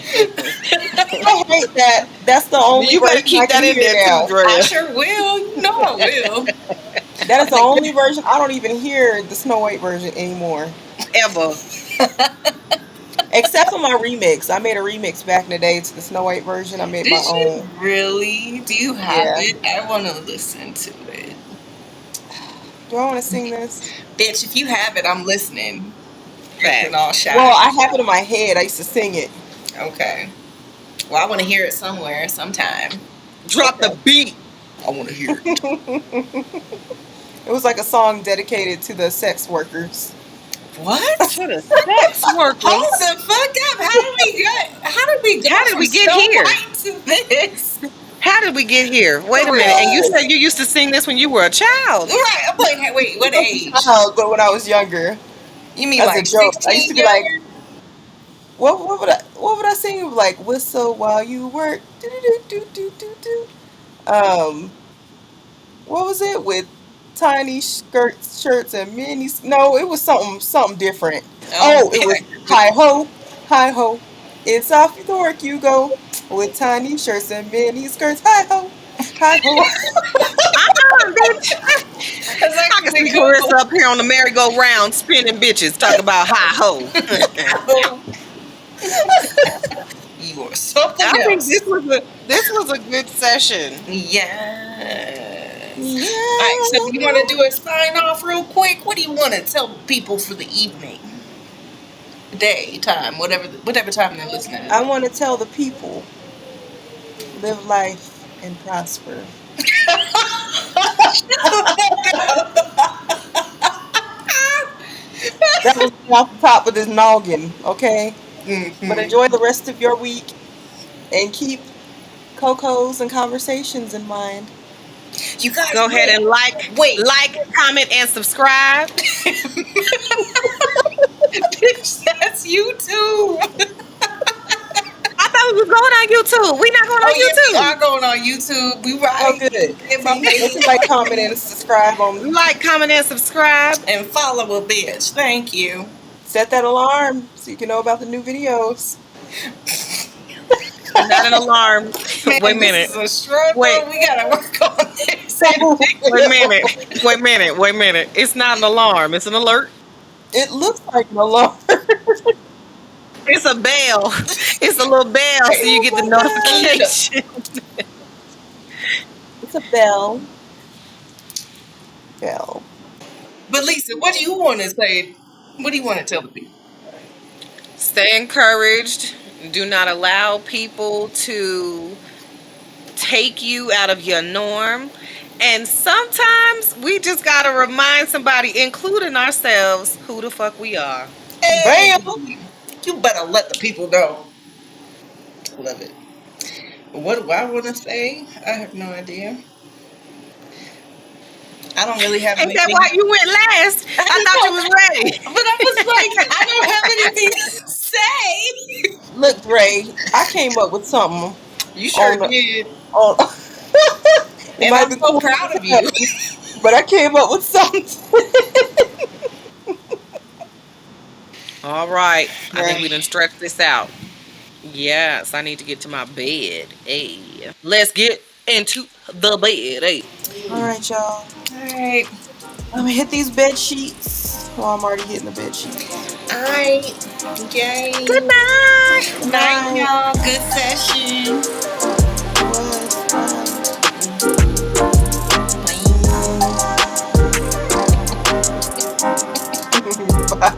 hate that. That's the only You better version keep I that can in hear there now. too, Drea. I sure will. You know I will. That is the only version. I don't even hear the Snow White version anymore. Ever. Except for my remix. I made a remix back in the day to the Snow White version. I made my Did you own. really? Do you have Yeah. it? I want to listen to it. Do I want to sing this? Bitch, if you have it, I'm listening. Fact. And all shy. Well, I have it in my head. I used to sing it. Okay. Well, I want to hear it somewhere, sometime. Drop the beat. I want to hear it. It was like a song dedicated to the sex workers. What? To the sex workers. Hold the fuck up! How did we get How did we get from here? Snow White to this? How did we get here? Wait a minute. And you said you used to sing this when you were a child. Right. I'm like, hey, wait, what age? But when I was younger, You mean as like a joke, 16 I used to be younger? like, what would I sing? Like whistle while you work. Do. What was it with tiny skirts, shirts, and minis? No, it was something different. Oh, it was hi ho, it's off the work you go with tiny shirts and mini skirts. Hi ho, hi ho. Bitch. I can see Clarissa up here on the merry-go-round spinning bitches talk about hi ho. You are something I think else. this was a good session. Yes. Yeah. All right, so you want to do a sign off real quick? What do you want to tell people for the evening? Day, time, whatever time they're listening. I want to tell the people, live life and prosper. That was me off the top of this noggin, okay? But Mhm. enjoy the rest of your week and keep Coco's and conversations in mind. You guys, Go ahead and wait. comment, and subscribe. Bitch, that's you too. I thought we was going on YouTube. We not going Oh on yeah, we YouTube. are going on YouTube. We Oh, right. good. See? Make sure like, comment, and subscribe on. Like, comment, and subscribe. And follow a bitch. Thank you. Set that alarm so you can know about the new videos. Not an alarm. Man, Wait a minute. this is a struggle. Wait. We gotta work on this. Wait a minute. Wait a minute. Wait a minute. It's not an alarm. It's an alert. It looks like an alarm. It's a bell. It's a little bell, so you get the Oh my God. notification. It's a bell. Bell. But Lisa, what do you want to say? What do you want to tell the people? Stay encouraged. Do not allow people to take you out of your norm. And sometimes we just got to remind somebody, including ourselves, who the fuck we are. Hey, Bam. you better let the people know. Love it. What do I want to say? I have no idea. I don't really have Ain't that anything. why you went last? I thought you was ready. But I was like, I don't have anything to say. Look, Dre, I came up with something. You sure On the- did. On, it And might I'm be so cool, proud of you. but I came up with something. All right. I think Right. we done stretched this out. Yes, I need to get to my bed. Hey. Let's get into the bed. Hey. All right, y'all. Alright. I'm gonna hit these bed sheets. Well, I'm already hitting the bed sheets. Alright. Yay. Good night. Good night, y'all. Good session. Was. Bye.